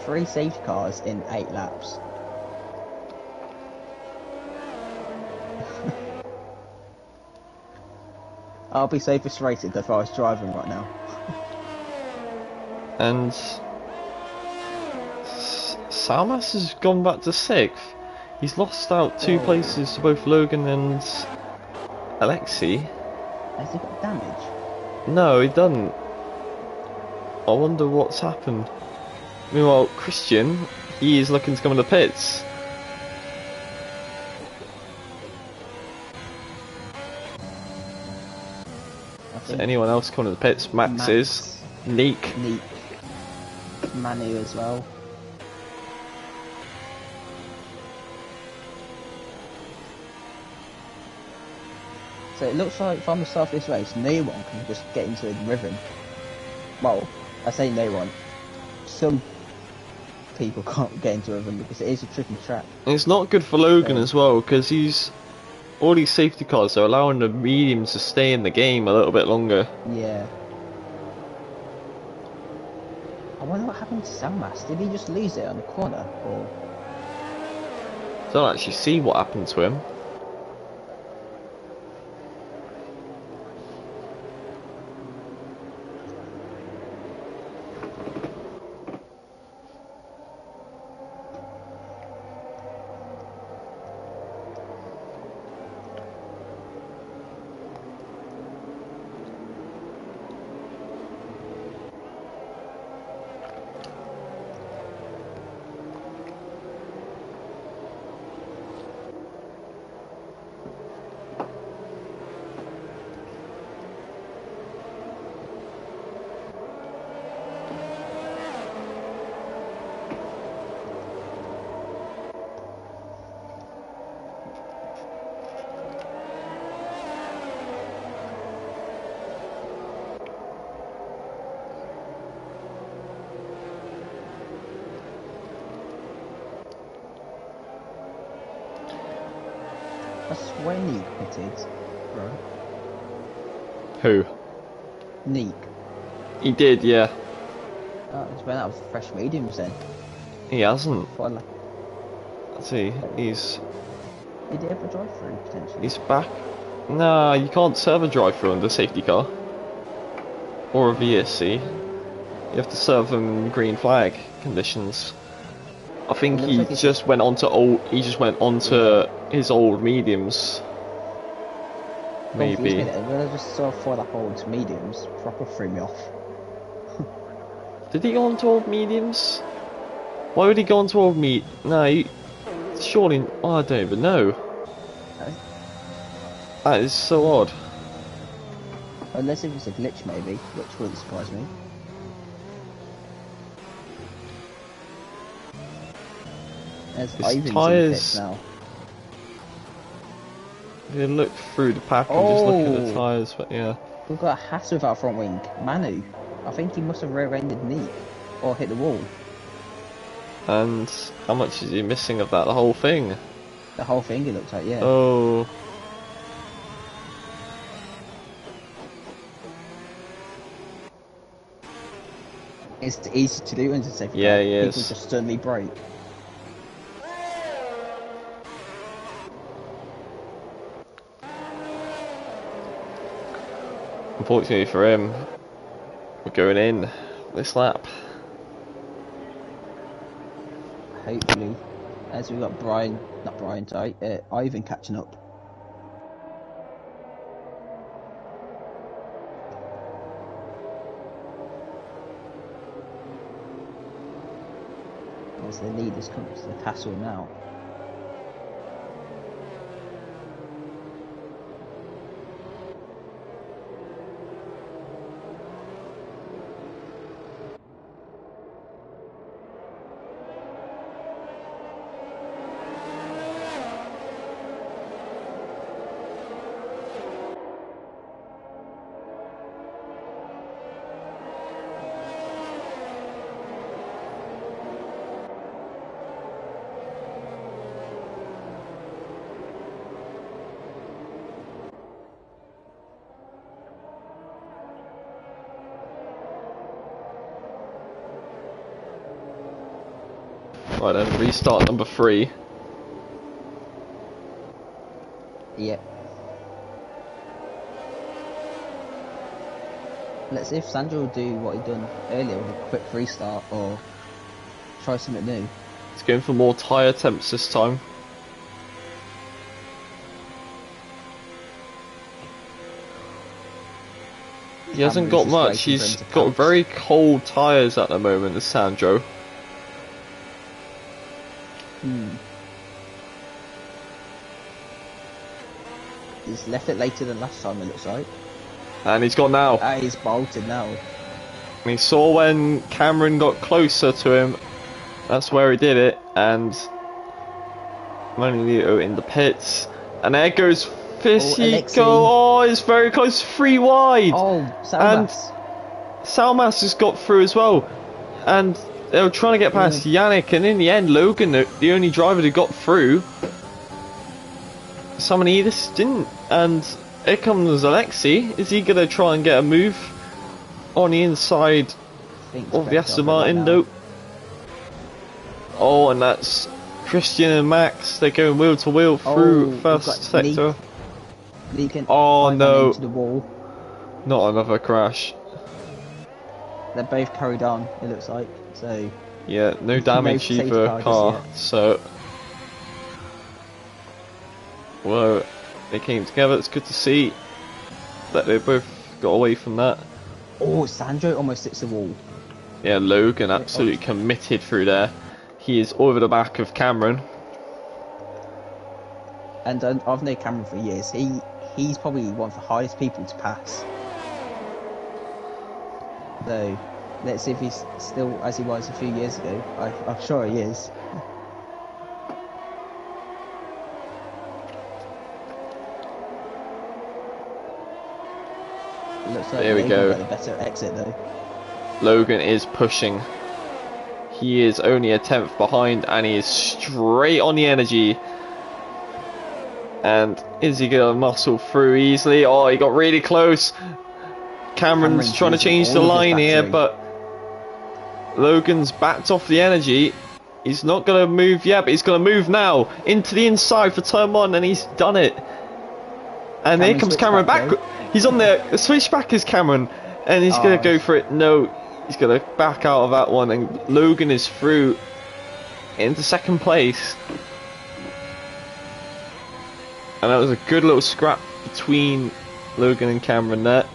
3 safety cars in 8 laps. I'll be so frustrated if I was driving right now. And Salmas has gone back to 6th. He's lost out 2 places to both Logan and Alexi. Has he got damage? No, he doesn't. I wonder what's happened. Meanwhile, Christian, he is looking to come in the pits. So anyone else coming in the pits? Max is. Neek. Manu as well. So it looks like from the start of this race, no one can just get into the rhythm. Well, I say no one. Some people can't get into a rhythm because it is a tricky track. It's not good for Logan as well, because he's all these safety cars are allowing the mediums to stay in the game a little bit longer. Yeah. I wonder what happened to Salmas. Did he just lose it on the corner, or? I don't actually see what happened to him. That's when he pitted. right? Who? Neek. He did, yeah. Oh, he's been out of fresh mediums then. He hasn't. What, like, Let's see. He's did he ever drive through potentially? back. Nah, you can't serve a drive-through under safety car or a VSC. You have to serve them in green flag conditions. I think he Like just went on to old. He just went on to his old mediums. Maybe. When I just saw 4 like old mediums, proper threw me off. Did he go on to old mediums? Why would he go on to old meat? No, surely. Oh, I don't even know. That is so odd. Unless it was a glitch, maybe, which wouldn't surprise me. There's His tyres. now. If you look through the pack and just look at the tyres, but yeah. We've got a Haas without front wing. Manu. I think he must have rear-ended Neek or hit the wall. And how much is he missing of that? The whole thing? The whole thing, it looks like, yeah. Oh. It's easy to do into safety Yeah, car. he is. People just suddenly break. Unfortunately for him, we're going in this lap. Hopefully. As we've got Ivan catching up. As the leaders come to the castle now. Right then, restart number 3. Yep. Let's see if Sandro will do what he done earlier with a quick restart or try something new. He's going for more tyre temps this time. He hasn't got much. He's got very cold tyres at the moment, the Sandro. He's left it later than last time, it looks like. And he's gone now. He's bolted now. And he saw when Cameron got closer to him, that's where he did it. And Manolito in the pits. And there goes Fisico. Oh, it's very close. 3 wide. Oh, Salmas. And Salmas has got through as well. And they were trying to get past Yannick. And in the end, Logan, the only driver who got through, Samanidis didn't. And here comes Alexei. Is he going to try and get a move on the inside of the Aston Martin? Nope. Oh, and that's Christian and Max. They're going wheel to wheel through first sector. Oh no. Into the wall. Not another crash. They're both carried on, it looks like. So yeah, no damage either car. So whoa, they came together. It's good to see that they both got away from that. Oh, Sandro almost hits the wall. Yeah, Logan absolutely committed through there. He is over the back of Cameron. And I've known Cameron for years. He's probably one of the hardest people to pass. So let's see if he's still as he was a few years ago. I'm sure he is. Looks like there we go. Got a better exit though. Logan is pushing. He is only a 10th behind, and he is straight on the energy. And is he going to muscle through easily? Oh, he got really close. Cameron's trying to change the line here, but Logan's backed off the energy. He's not going to move yet, but he's going to move now into the inside for turn 1, and he's done it. And here comes Cameron back. He's on there. The switchback is Cameron, and he's going to go for it. No, he's going to back out of that one, and Logan is through into second place. And that was a good little scrap between Logan and Cameron there.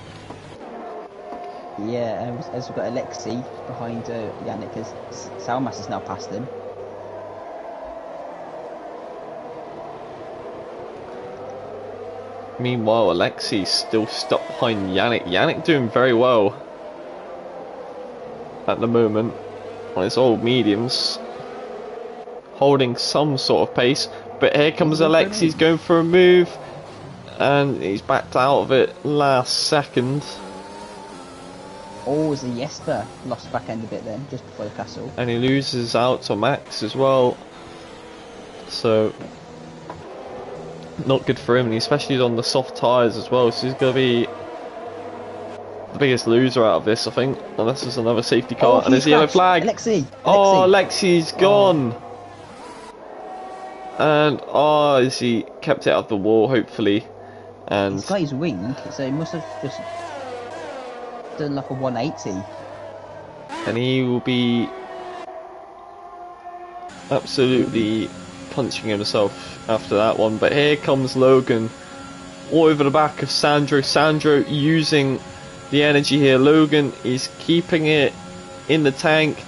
Yeah, as we've got Alexei behind Yannick, as Salmas has now passed him. Meanwhile, Alexei's still stuck behind Yannick. Yannick doing very well at the moment on his old mediums, holding some sort of pace. But here comes Alexei's going for a move, and he's backed out of it last second. Oh, was a Jesper lost back end a bit then, just before the castle. And he loses out to Max as well. So, not good for him, and especially on the soft tyres as well. So he's going to be the biggest loser out of this, I think. Unless there's another safety car. And there's a yellow flag. Alexei. Oh, Alexei's gone. And as he kept it out of the wall, hopefully. And he's got his wing, so he must have just done like a 180. And he will be absolutely punching himself after that one. But here comes Logan, all over the back of Sandro. Sandro using the energy here. Logan is keeping it in the tank.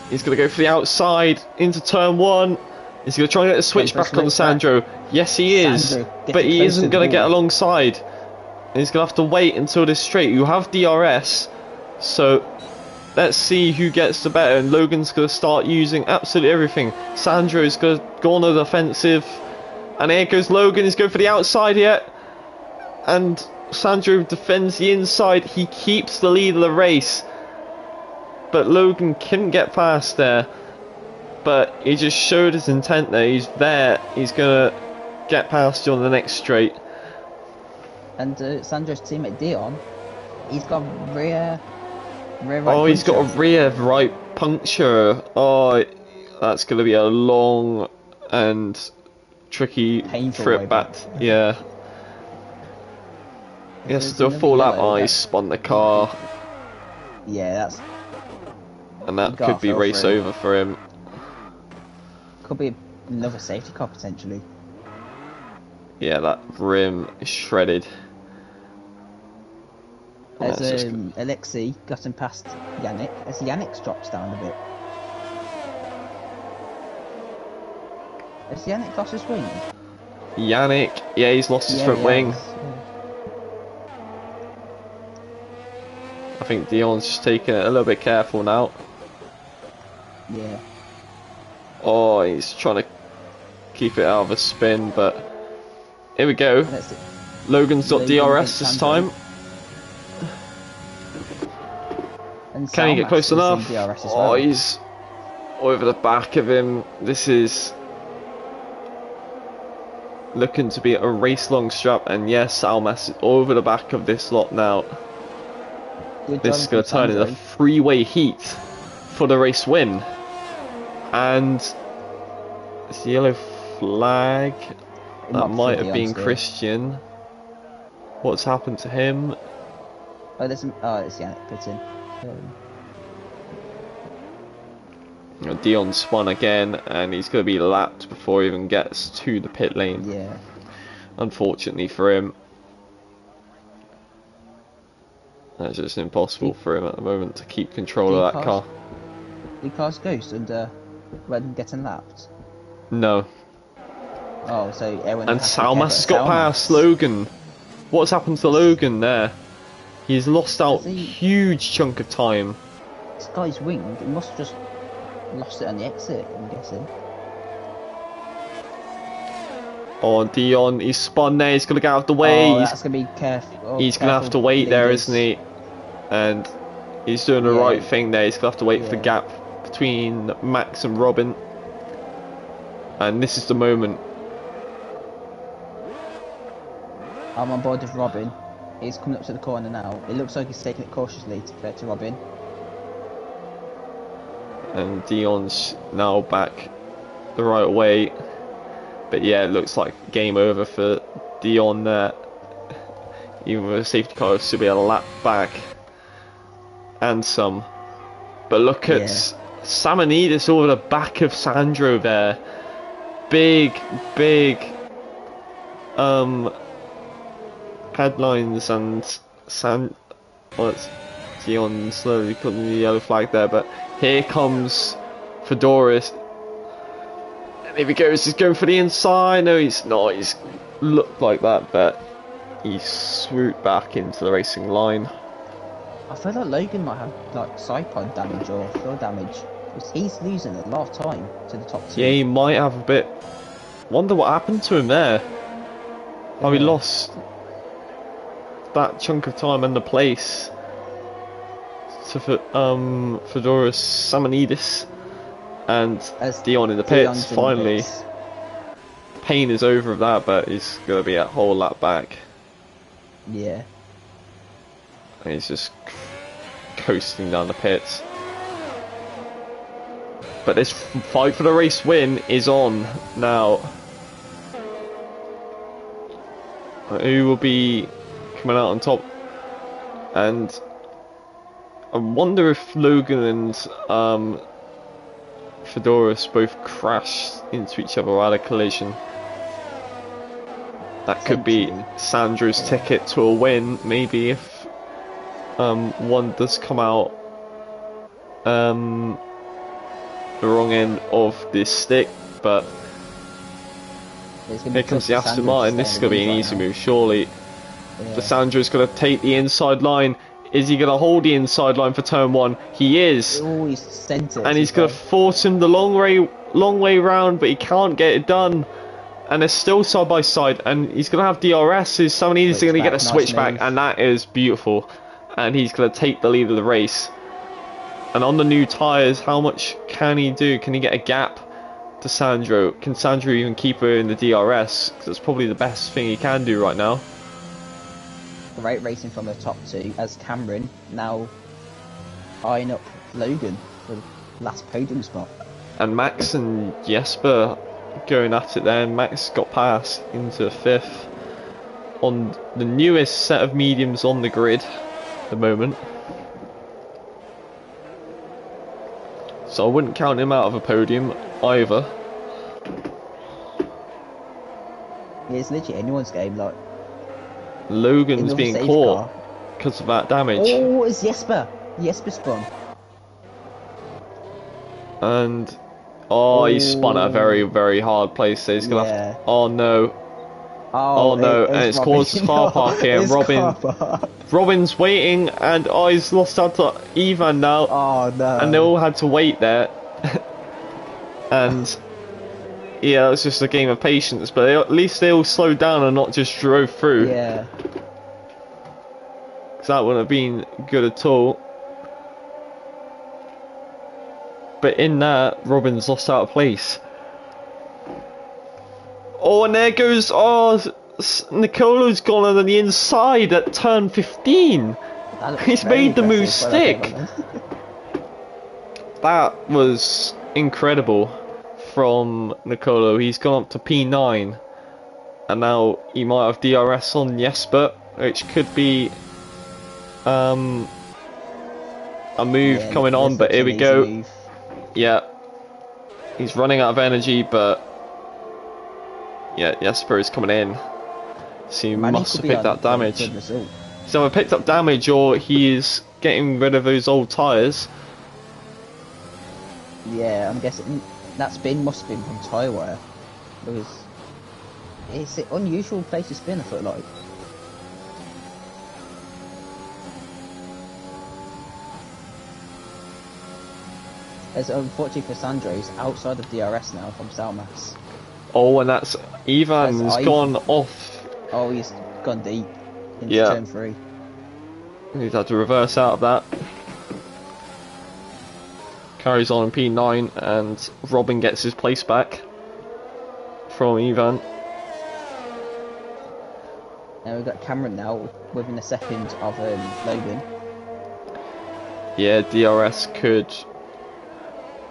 He's going to go for the outside into turn 1. He's going to try and get a switch back on Sandro. Yes, he is, but he isn't going to get alongside. He's going to have to wait until this straight. You have DRS, so let's see who gets the better. And Logan's going to start using absolutely everything. Sandro's going to go on the defensive, and here goes Logan. He's going for the outside here, and Sandro defends the inside. He keeps the lead of the race, but Logan couldn't get past there. But he just showed his intent there. He's there. He's going to get past you on the next straight. And Sandro's teammate Dion, he's got rear right puncture. He's got a rear right puncture. Oh, that's going to be a long and tricky painful trip back. Yeah. He has to do a full lap. Oh, he spun the car. Yeah, that's... And that could be race over for him. Could be another safety car potentially. Yeah, that rim is shredded. As Alexei got him past Yannick, as Yannick drops down a bit. Has Yannick lost his wing? Yannick, yeah, he's lost his front wing. I think Dion's just taking it a little bit careful now. Yeah. Oh, he's trying to keep it out of a spin, but here we go. Logan's got DRS this time. Can he get close enough? Oh, he's over the back of him. This is looking to be a race-long strap, and yes, Almas is over the back of this lot now. This is going to turn into a three-way heat for the race win. And it's the yellow flag. That might have been Christian. What's happened to him? Oh, it's Yannick pitting. Dion spun again, and he's going to be lapped before he even gets to the pit lane. Yeah. Unfortunately for him. That's just impossible for him at the moment to keep control of that car. Did cars ghost under when getting lapped? No. Oh, so everyone. And Salmas has got past Logan. What's happened to Logan there? He's lost out a huge chunk of time. This guy's wing, he must have just lost it on the exit, I'm guessing. Oh, Dion, he's spun there, he's going to get out of the way. Oh, that's going to be careful. Oh, he's going to have to wait there, isn't he? And he's doing the right thing there. He's going to have to wait for the gap between Max and Robin. And this is the moment. I'm on board with Robin. He's coming up to the corner now. It looks like he's taking it cautiously to get to Robin. And Dion's now back the right way. But yeah, it looks like game over for Dion there. Even with a safety car, should be a lap back. And some. But look at Samanidis over the back of Sandro there. Big headlines, and Dion slowly putting the yellow flag there, but here comes Fedoris. And here he goes, he's going for the inside. No, he's not. He's looked like that, but he swooped back into the racing line. I feel like Logan might have like side pod damage or floor damage, because he's losing a lot of time to the top two. Yeah, he might have a bit. Wonder what happened to him there. How he lost that chunk of time and the place to Fedoris Samanidis and As Dion in the Dion's pits. in the Finally, pits. pain is over of that, but he's gonna be a whole lap back. Yeah. And he's just coasting down the pits. But this fight for the race win is on now. Who will be coming out on top? And I wonder if Logan and Fedoris both crashed into each other or had a collision. That could be Sandro's ticket to a win, maybe, if one does come out the wrong end of this stick. But here comes the Aston Martin. This is going to be an easy move, surely. Yeah. Sandro's going to take the inside line. Is he going to hold the inside line for turn one? He is. Oh, he's sent it. And he's going to force him the long way round, but he can't get it done. And they're still side by side, and he's going to have DRS. Samanidis going to get a switchback, and that is beautiful. And he's going to take the lead of the race. And on the new tyres, how much can he do? Can he get a gap to Sandro? Can Sandro even keep her in the DRS? Because that's probably the best thing he can do right now. Great racing from the top two, as Cameron now eyeing up Logan for the last podium spot. And Max and Jesper going at it there. Max got past into fifth on the newest set of mediums on the grid at the moment. So I wouldn't count him out of a podium either. Yeah, it's literally anyone's game. Like Logan's being caught because of that damage. Oh, it's Jesper. Jesper spun. And he spun at a very hard place. So he's gonna have to, oh no. Oh no, and it's caused car park here. Robin's waiting, and he's lost out to Ivan now. Oh no. And they all had to wait there. And yeah, it's just a game of patience, but at least they all slowed down and not just drove through. Yeah. Because that wouldn't have been good at all. But in that, Robin's lost out of place. Oh, and there goes, Nicolo's gone on the inside at turn 15. He's made the move stick. That was incredible from Nicolo. He's gone up to P9. And now he might have DRS on Jesper, which could be a move coming on, but here we go. Move. Yeah. He's running out of energy, but yeah, Jesper is coming in. So he must have picked up damage. He's either picked up damage or he is getting rid of those old tyres. Yeah, I'm guessing that spin must have been from tyre wear. Because it's an unusual place to spin, I feel like. As unfortunately for Sandro, he's outside of DRS now from Salmas. Oh, and that's Ivan's gone off. Oh, he's gone deep into turn 3. He's had to reverse out of that. Carries on in P9, and Robin gets his place back from Ivan. And we've got Cameron now within a second of Logan. Yeah, DRS could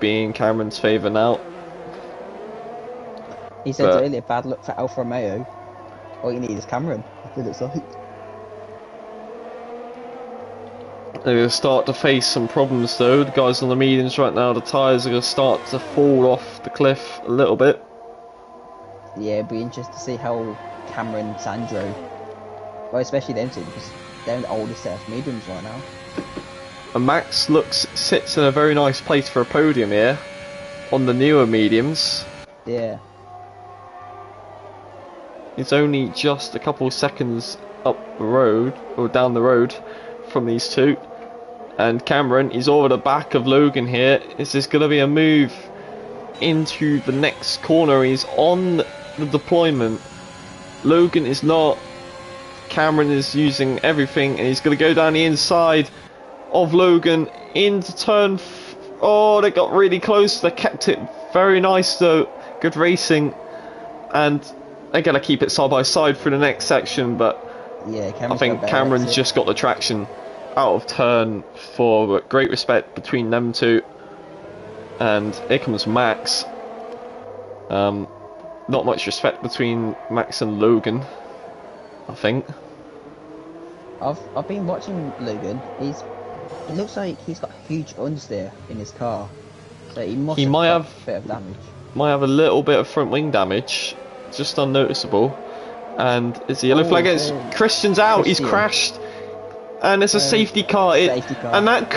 be in Cameron's favour now. He said earlier, bad luck for Alfa Romeo. All you need is Cameron. That's what it's like. They're going to start to face some problems though. The guys on the mediums right now, the tyres are going to start to fall off the cliff a little bit. Yeah, it'd be interesting to see how Cameron, Sandro, well, especially them two, because they're the oldest set of mediums right now. And Max sits in a very nice place for a podium here on the newer mediums. Yeah. It's only just a couple of seconds up the road, or down the road, from these two. And Cameron is over the back of Logan here. Is this going to be a move into the next corner? He's on the deployment. Logan is not. Cameron is using everything, and he's going to go down the inside of Logan into turn. Oh, they got really close. They kept it very nice though. Good racing, and they're going to keep it side by side through the next section. But yeah, I think Cameron's just got the traction out of turn 4. But great respect between them two. And here comes Max. Not much respect between Max and Logan, I think. I've been watching Logan. It looks like he's got huge understeer in his car, so he might have a bit of damage. Might have a little bit of front wing damage, just unnoticeable. And it's the yellow flag. It's Christian's out. He's crashed, and it's a safety car. And that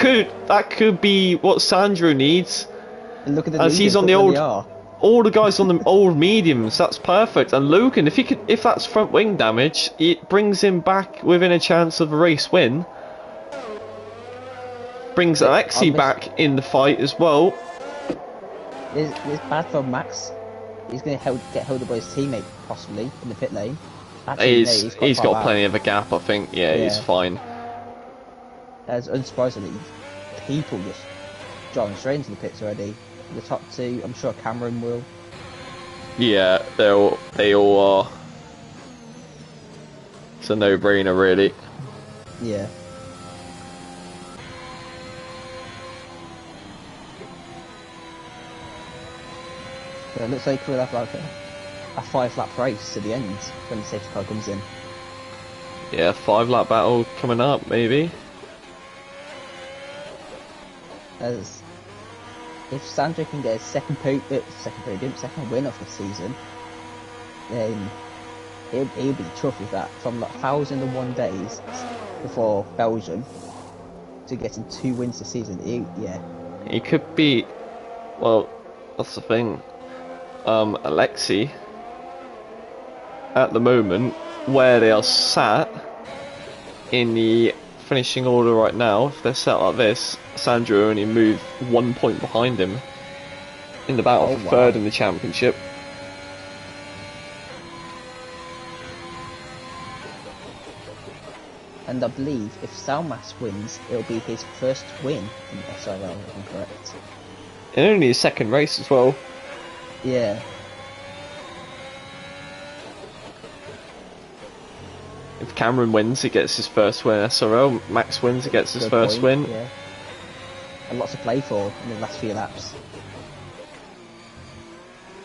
could be what Sandro needs. And look at the as he's on the all the guys on the old mediums. That's perfect. And Logan, if that's front wing damage, it brings him back within a chance of a race win. Brings Alexi back in the fight as well. It's bad for Max. He's going to get held up by his teammate possibly in the pit lane. Actually, he's got plenty of a gap, I think. Yeah, he's fine. As unsurprisingly, people just driving straight into the pits already. The top two, I'm sure Cameron will. Yeah, they all are. It's a no-brainer, really. Yeah. So it looks like we'll have like a 5-lap race to the end when the safety car comes in. Yeah, 5-lap battle coming up, maybe. If Sandro can get a second win of the season, then he'll be tough with that. From like 1,001 days before Belgium to getting 2 wins this season, he could be. Well, that's the thing. Alexi, at the moment, where they are sat in the finishing order right now, if they're set like this, Sandro only moved 1 point behind him in the battle for third in the championship. And I believe if Salmas wins, it'll be his first win in SRL, if I'm correct. And only his second race as well. Yeah. If Cameron wins, he gets his first win in SRL. Max wins, he gets his first win. Yeah. And lots to play for in the last few laps.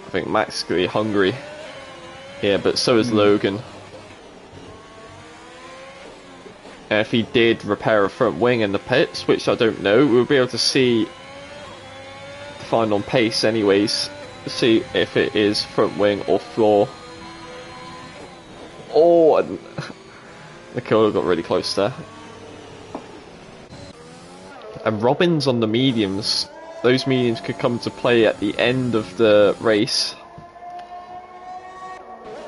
I think Max is going to be hungry here, but so is Logan. And if he did repair a front wing in the pits, which I don't know, we'll be able to see the final pace anyways. See if it is front wing or floor. Oh, the killer got really close there. And Robin's on the mediums. Those mediums could come to play at the end of the race.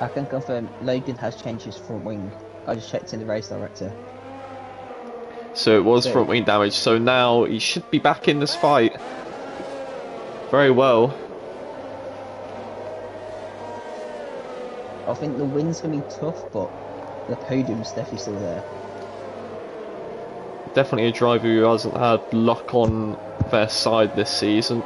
I can confirm Logan has changed his front wing. I just checked in the race director. So it was front wing damage. So now he should be back in this fight. Very well. I think the win's going to be tough, but the podium's definitely still there. Definitely a driver who hasn't had luck on their side this season.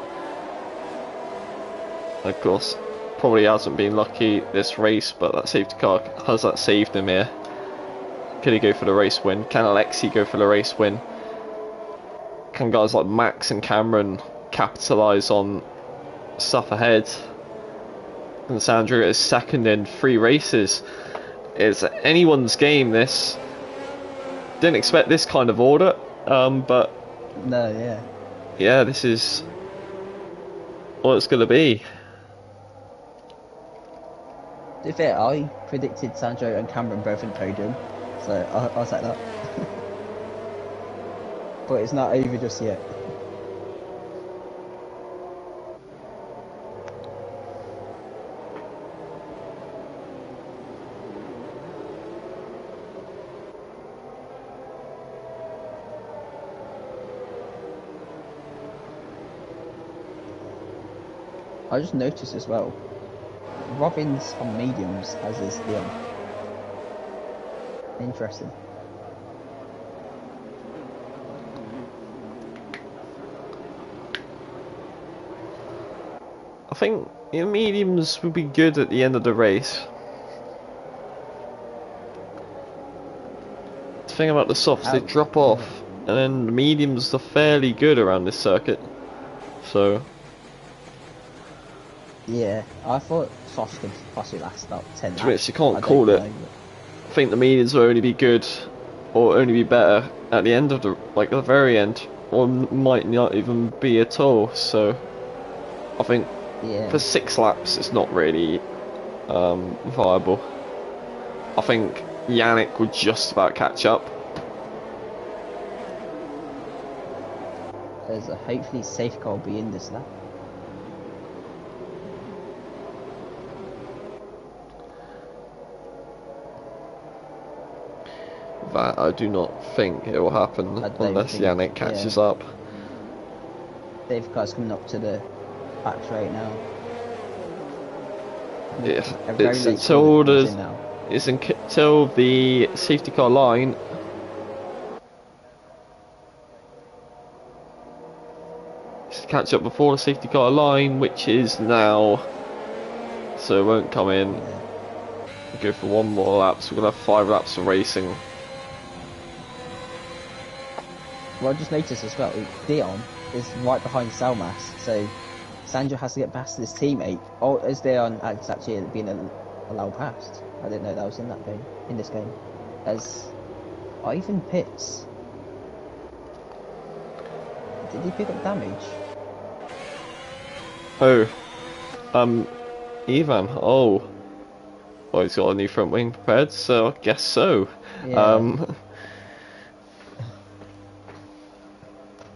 Of course, probably hasn't been lucky this race, but that safety car has saved him here. Could he go for the race win? Can Alexi go for the race win? Can guys like Max and Cameron capitalise on stuff ahead? And Sandro is second in 3 races. It's anyone's game, this. Didn't expect this kind of order, but... No, yeah. Yeah, this is what it's going to be. To be fair, I predicted Sandro and Cameron both in podium, so I'll take that. But it's not over just yet. I just noticed as well, Robin's on mediums as is Leon. Interesting. I think mediums would be good at the end of the race. The thing about the softs, they drop off, and then the mediums are fairly good around this circuit. So yeah, I thought softs could possibly last about 10 laps. Which you can't call it. I think the mediums will only be good, or only be better at the end of the, like the very end, or might not even be at all. So I think for 6 laps it's not really viable. I think Yannick would just about catch up. There's a hopefully safe car will be in this lap. That I do not think it will happen unless Yannick catches up. They've guys coming up to the back straight now. Yeah, it's until the safety car line. Just catch up before the safety car line, which is now, so it won't come in. Go for 1 more lap, so we're gonna have 5 laps of racing. Well, I just noticed as well, Dion is right behind Salmas, so Sandro has to get past his teammate. Or is Dion actually being allowed past? I didn't know that was in that game, in this game. As Ivan pits. Did he pick up damage? Oh, Ivan. Oh, well, he's got a new front wing prepared, so I guess so. Yeah.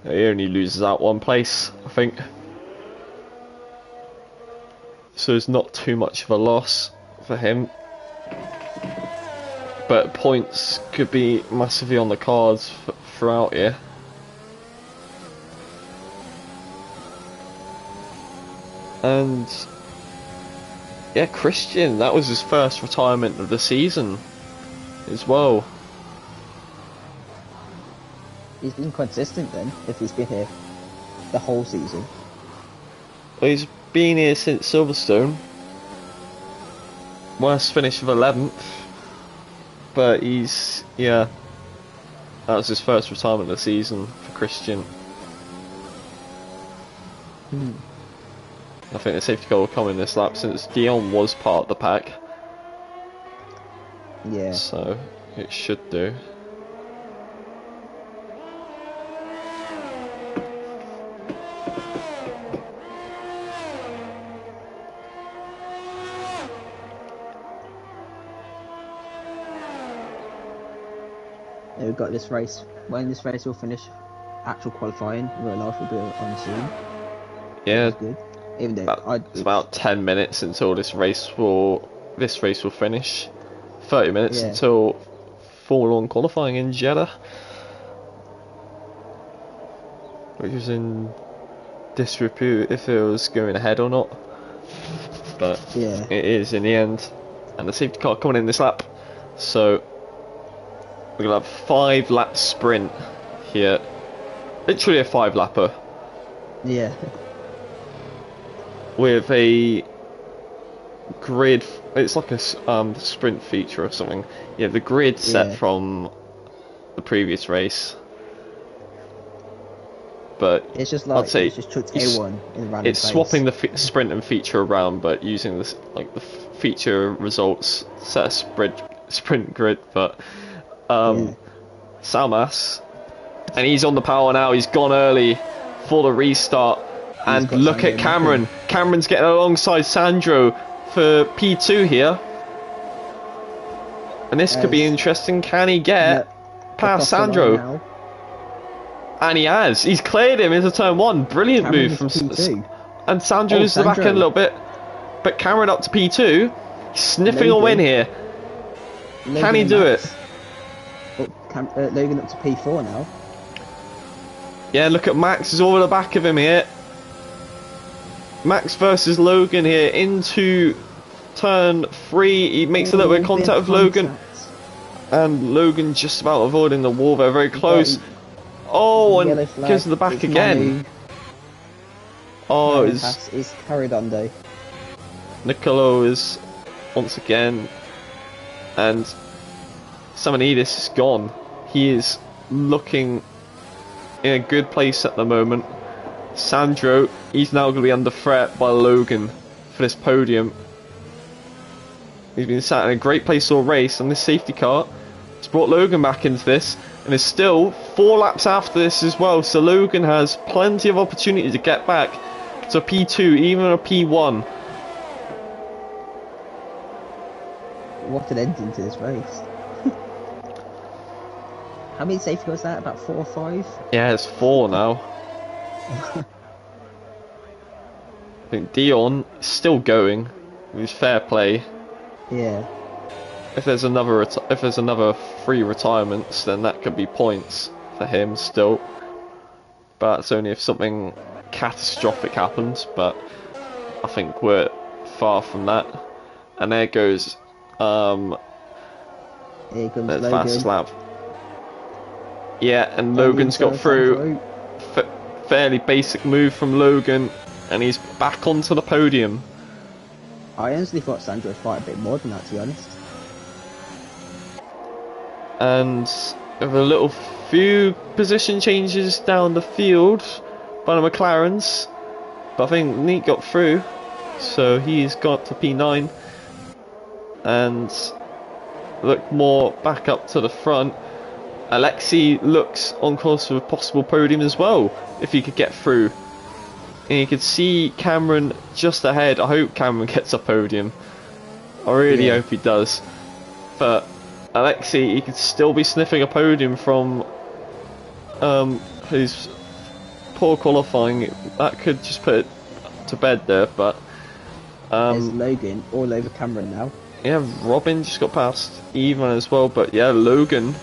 He only loses out 1 place, I think. So it's not too much of a loss for him. But points could be massively on the cards throughout here. And yeah, Christian, that was his first retirement of the season as well. He's been consistent then, if he's been here the whole season. Well, he's been here since Silverstone. Worst finish of 11th. But he's, yeah, that was his first retirement of the season for Christian. I think the safety car will come in this lap since Dion was part of the pack. Yeah. So it should do. We've got this race. When this race will finish, actual qualifying, real life will be on soon. Yeah, good. Even though it's about 10 minutes until this race will finish. 30 minutes until Formula 1 qualifying in Jeddah, which was in disrepute if it was going ahead or not. But it is in the end, and the safety car coming in this lap, so we're gonna have 5 lap sprint here. Literally a 5 lapper. Yeah. With a grid. It's like a sprint feature or something. Yeah, the grid set Yeah. from the previous race. But It's just I'd like say it's just chucked it's, A1 in a random it's place. swapping the sprint and feature around, but using this like the feature results set a sprint grid. But Yeah. Salmas, and he's on the power now. He's gone early for the restart. He's And got look Sandro at Cameron. Cameron's getting alongside Sandro for P2 here. And this could be interesting. Can he get past across the line Sandro? now. And he has. He's cleared him into turn 1. Brilliant Cameron move from P2. And Sandro loses the back end a little bit. But Cameron up to P2. Sniffing a win here. Logan Can he do Max. it? Oh, Logan up to P4 now. Yeah, look at Max is over the back of him here. Max versus Logan here into turn 3. He makes a little bit of contact with Logan. And Logan just about avoiding the wall. They're very close. Oh, and goes to the back again. Oh, it's carried on though. Nicolo is once again, and Samanidis is gone. He is looking in a good place at the moment. Sandro, he's now going to be under threat by Logan for this podium. He's been sat in a great place all race, and this safety car has brought Logan back into this, and is still 4 laps after this as well, so Logan has plenty of opportunity to get back to a P2, even a P1. What an ending to this race. How many safety cars is that? About 4 or 5? Yeah, it's 4 now. I think Dion is still going. He's fair play. Yeah. If there's another free retirements, then that could be points for him still. But it's only if something catastrophic happens. But I think we're far from that. And there goes Here comes that Logan. fast lap. Yeah, and Logan's got through. Fairly basic move from Logan, and he's back onto the podium. I honestly thought Sandro would fight a bit more than that, to be honest. And with a little few position changes down the field by the McLarens, but I think Neat got through, so he's got to P9 and look more back up to the front. Alexei looks on course for a possible podium as well, if he could get through. And you could see Cameron just ahead. I hope Cameron gets a podium. I really hope he does. But Alexei, he could still be sniffing a podium from his poor qualifying. That could just put it to bed there, but there's Logan all over Cameron now. Yeah, Robin just got past Ivan as well, but yeah, Logan,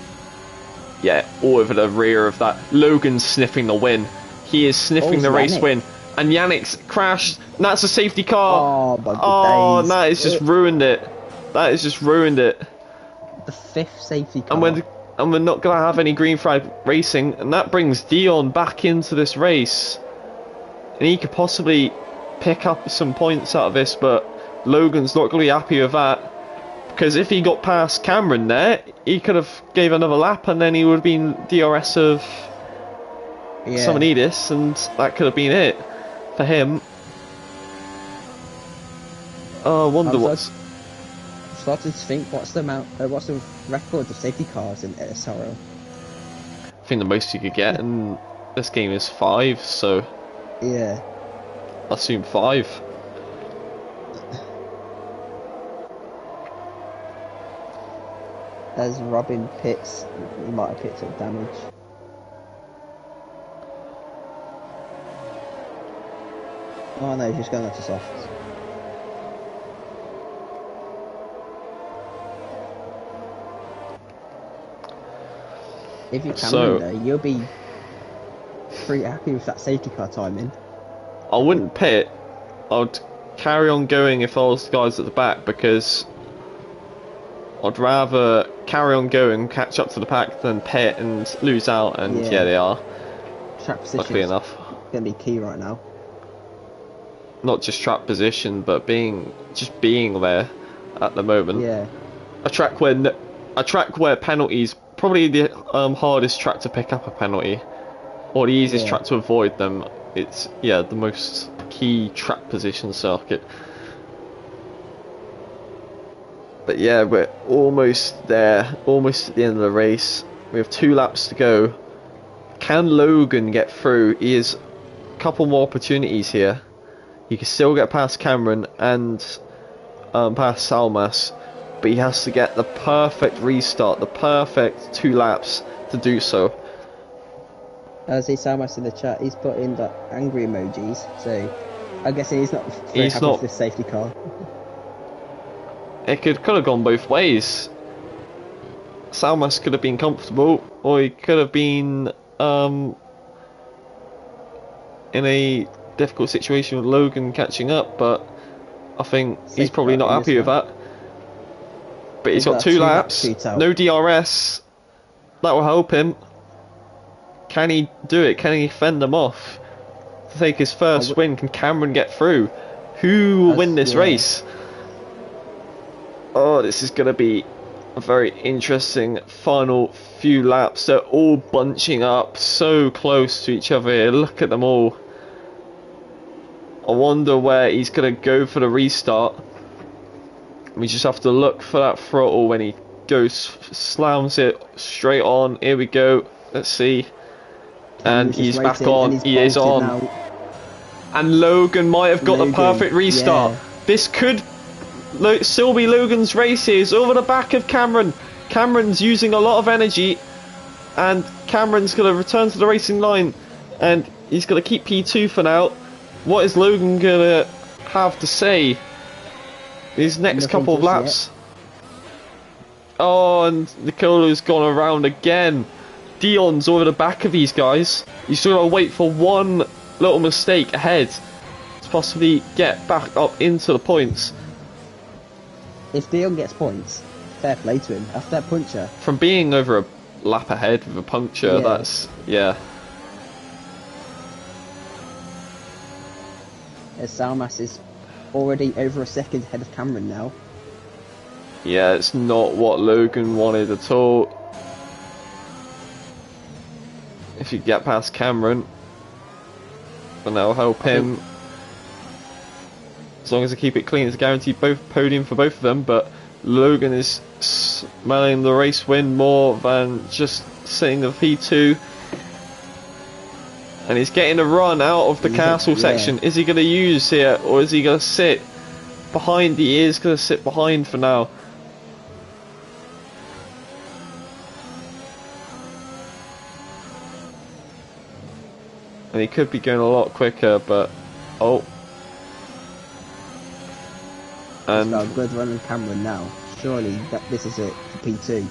yeah, all over the rear of that. Logan's sniffing the win. He is sniffing the race win. And Yannick's crashed. And that's a safety car. Oh, my good days. That has just ruined it. That has just ruined it. The 5th safety car. And we're not going to have any green flag racing. And that brings Dion back into this race. And he could possibly pick up some points out of this, but Logan's not going to be happy with that. Because if he got past Cameron there, he could have gave another lap and then he would have been DRS of Samanidis, and that could have been it for him. Oh, I wonder what's... I'm starting to think, what's the record of safety cars in SRL? I think the most you could get in this game is 5, so... Yeah. I assume 5. As Robin pits, he might have picked up damage. Oh no, he's just going out to soft. If you can win though, you'll be pretty happy with that safety car timing. I wouldn't pit. I'd carry on going if I was the guys at the back, because I'd rather carry on going, catch up to the pack, than pit and lose out, and yeah they are. Track position luckily enough. Going to be key right now. not just track position, but just being there at the moment. Yeah. A track where penalties, probably the hardest track to pick up a penalty, or the easiest track to avoid them. It's the most key track position circuit. But yeah, we're almost there, almost at the end of the race. We have 2 laps to go. Can Logan get through? He has a couple more opportunities here. He can still get past Cameron and past Salmas, but he has to get the perfect restart, the perfect 2 laps to do so. I see Salmas in the chat. He's put in the angry emojis, so I'm guessing he's not very happy with this safety car. It could have gone both ways. Salmas could have been comfortable, or he could have been in a difficult situation with Logan catching up, but I think he's probably not happy with that. But he's got 2 laps, no DRS. That will help him. Can he do it? Can he fend them off to take his first win? Can Cameron get through? Who will win this race? Oh, this is going to be a very interesting final few laps. They're all bunching up so close to each other here. Look at them all. I wonder where he's going to go for the restart. We just have to look for that throttle when he goes, slams it straight on. Here we go. Let's see. And he's back on. He is on. And Logan might have got the perfect restart. Yeah. This could still be Logan's race here. It's over the back of Cameron. Cameron's using a lot of energy, and Cameron's going to return to the racing line, and he's going to keep P2 for now. What is Logan going to have to say these next couple of laps? Oh, and Nicolo's gone around again. Dion's over the back of these guys. He's still got to wait for one little mistake ahead to possibly get back up into the points. If Dion gets points, fair play to him. After that puncture. From being over a lap ahead with a puncture, that's, As Salmas is already over a second ahead of Cameron now. Yeah, it's not what Logan wanted at all. If you get past Cameron, then that'll help him. As long as they keep it clean, it's guaranteed podium for both of them. But Logan is smelling the race win more than just sitting the P2. And he's getting a run out of the castle section. Is he going to use here, or is he going to sit behind? He is going to sit behind for now. And he could be going a lot quicker, but and a good run on Cameron now. Surely this is it for P2.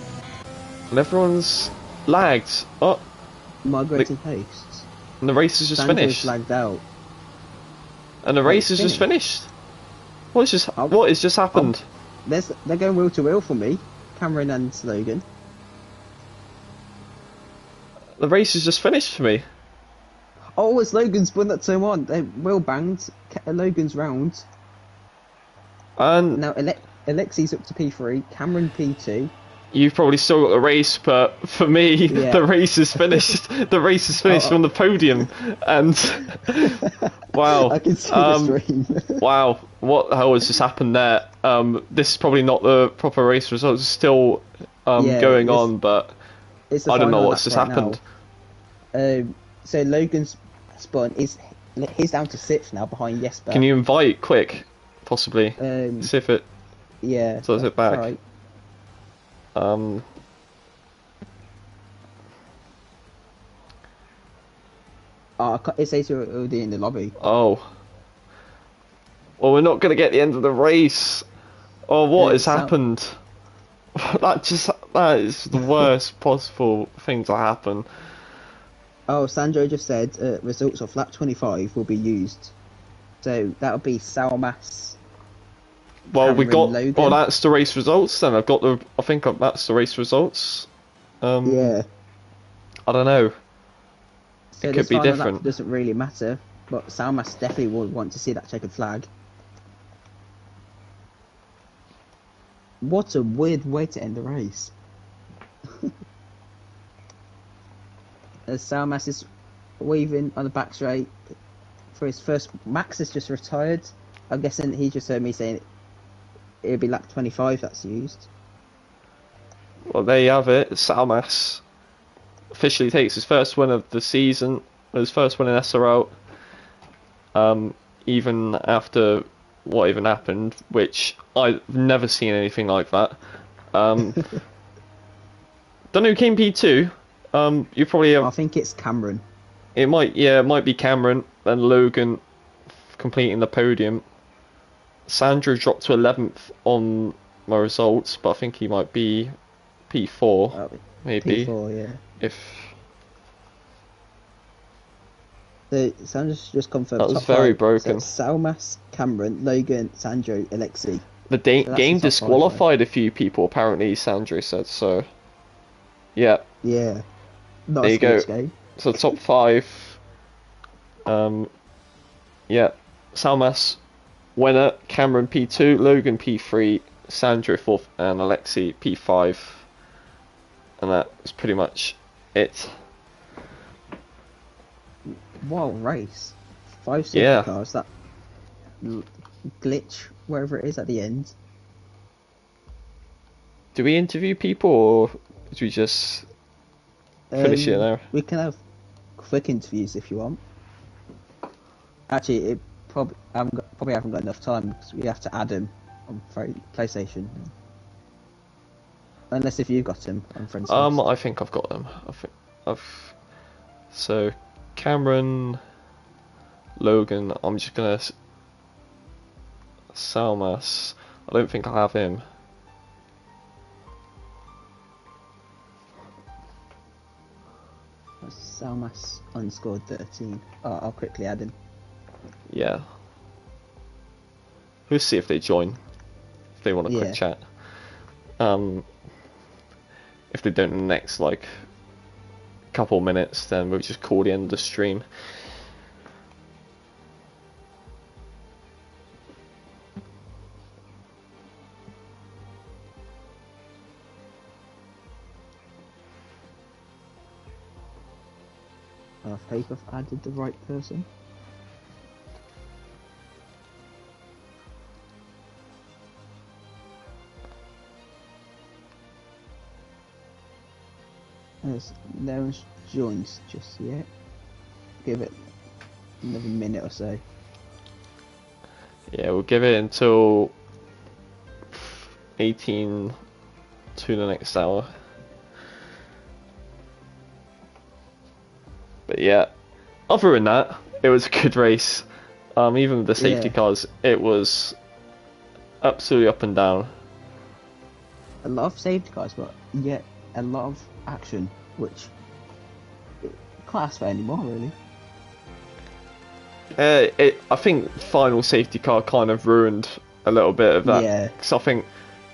And everyone's lagged. Oh, migrating posts. And the race is just finished. Lagged out. And the race is just finished. What has just happened? They're going wheel to wheel for me, Cameron and Logan. The race is just finished for me. Oh, it's Logan's spun that turn on. They wheel banged. Logan's round. And now Alexi's up to P3, Cameron P2. You've probably still got the race, but for me, the race is finished. The race is finished from the podium, and wow! I can see the stream. Wow, what the hell has just happened there? This is probably not the proper race results. It's still going on, but I don't know what's just happened. So Logan's spun. He's down to 6th now behind Jesper. Can you invite quick, possibly? See if it. Yeah. Does it back? Right. It says you're already in the lobby. Oh. Well, we're not going to get the end of the race. Oh, what has happened? That is the worst possible thing to happen. Oh, Sandro just said results of lap 25 will be used. So that'll be Salmas. Well, we got. Logan. Oh, that's the race results. Then I've got the. I think that's the race results. Yeah. I don't know. So it could be different. Doesn't really matter But Salmas definitely would want to see that checkered flag. What a weird way to end the race. As Salmas is weaving on the back straight for his first. Max has just retired. I'm guessing he just heard me saying it'll be lap 25 that's used. Well, there you have it. Salmas officially takes his first win of the season, his first win in SRL. Even after what even happened, which I've never seen anything like that. Don't know who came P2. You probably have. I think it's Cameron. It might be Cameron and Logan completing the podium. Sandro dropped to 11th on my results, but I think he might be P4, maybe. P4, yeah. If Sandro's just confirmed. that was very broken. So Salmas, Cameron, Logan, Sandro, Alexei. The game disqualified a few people, apparently, Sandro said, so yeah. Yeah. Not there you go. Game. So top 5. Yeah. Salmas winner, Cameron P2, Logan P3, Sandro 4th, and Alexei P5. And that was pretty much it. Wild race. 5 safety cars, that glitch, wherever it is at the end. Do we interview people, or do we just finish it there? We can have quick interviews if you want. Actually, probably haven't got enough time because we have to add him on PlayStation. Unless if you've got him on friends. I think I've got them. So Cameron, Logan. I'm just gonna Salmas. I don't think I have him. Salmas unscored 13. Oh, I'll quickly add him. Yeah. We'll see if they join. If they want a quick chat. If they don't in the next couple minutes, then we'll just call the end of the stream. I hope I've added the right person. No one's joined just yet. Give it another minute or so. Yeah, we'll give it until 18 to the next hour. But yeah, other than that, it was a good race. Even with the safety cars, it was absolutely up and down. A lot of safety cars, but yet a lot of action, which can't ask for anymore, really. I think final safety car kind of ruined a little bit of that. Yeah. Because I think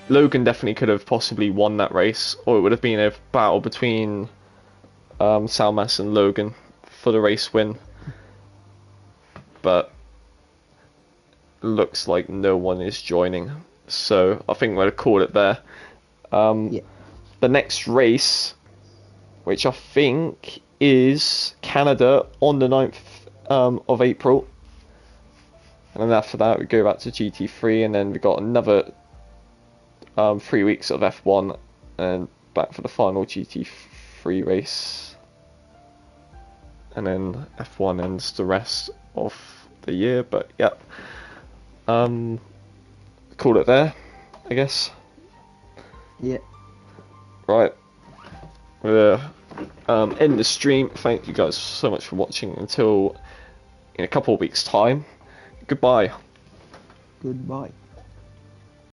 Logan definitely could have possibly won that race, or it would have been a battle between Salmas and Logan for the race win. But looks like no one is joining, so I think we're going to call it there. The next race, which I think is Canada on the 9th of April, and then after that we go back to GT3, and then we got another 3 weeks of F1 and back for the final GT3 race, and then F1 ends the rest of the year. But yep, call it there, I guess. Yeah. Right. We're end the stream. Thank you guys so much for watching. Until in a couple of weeks' time. Goodbye. Goodbye.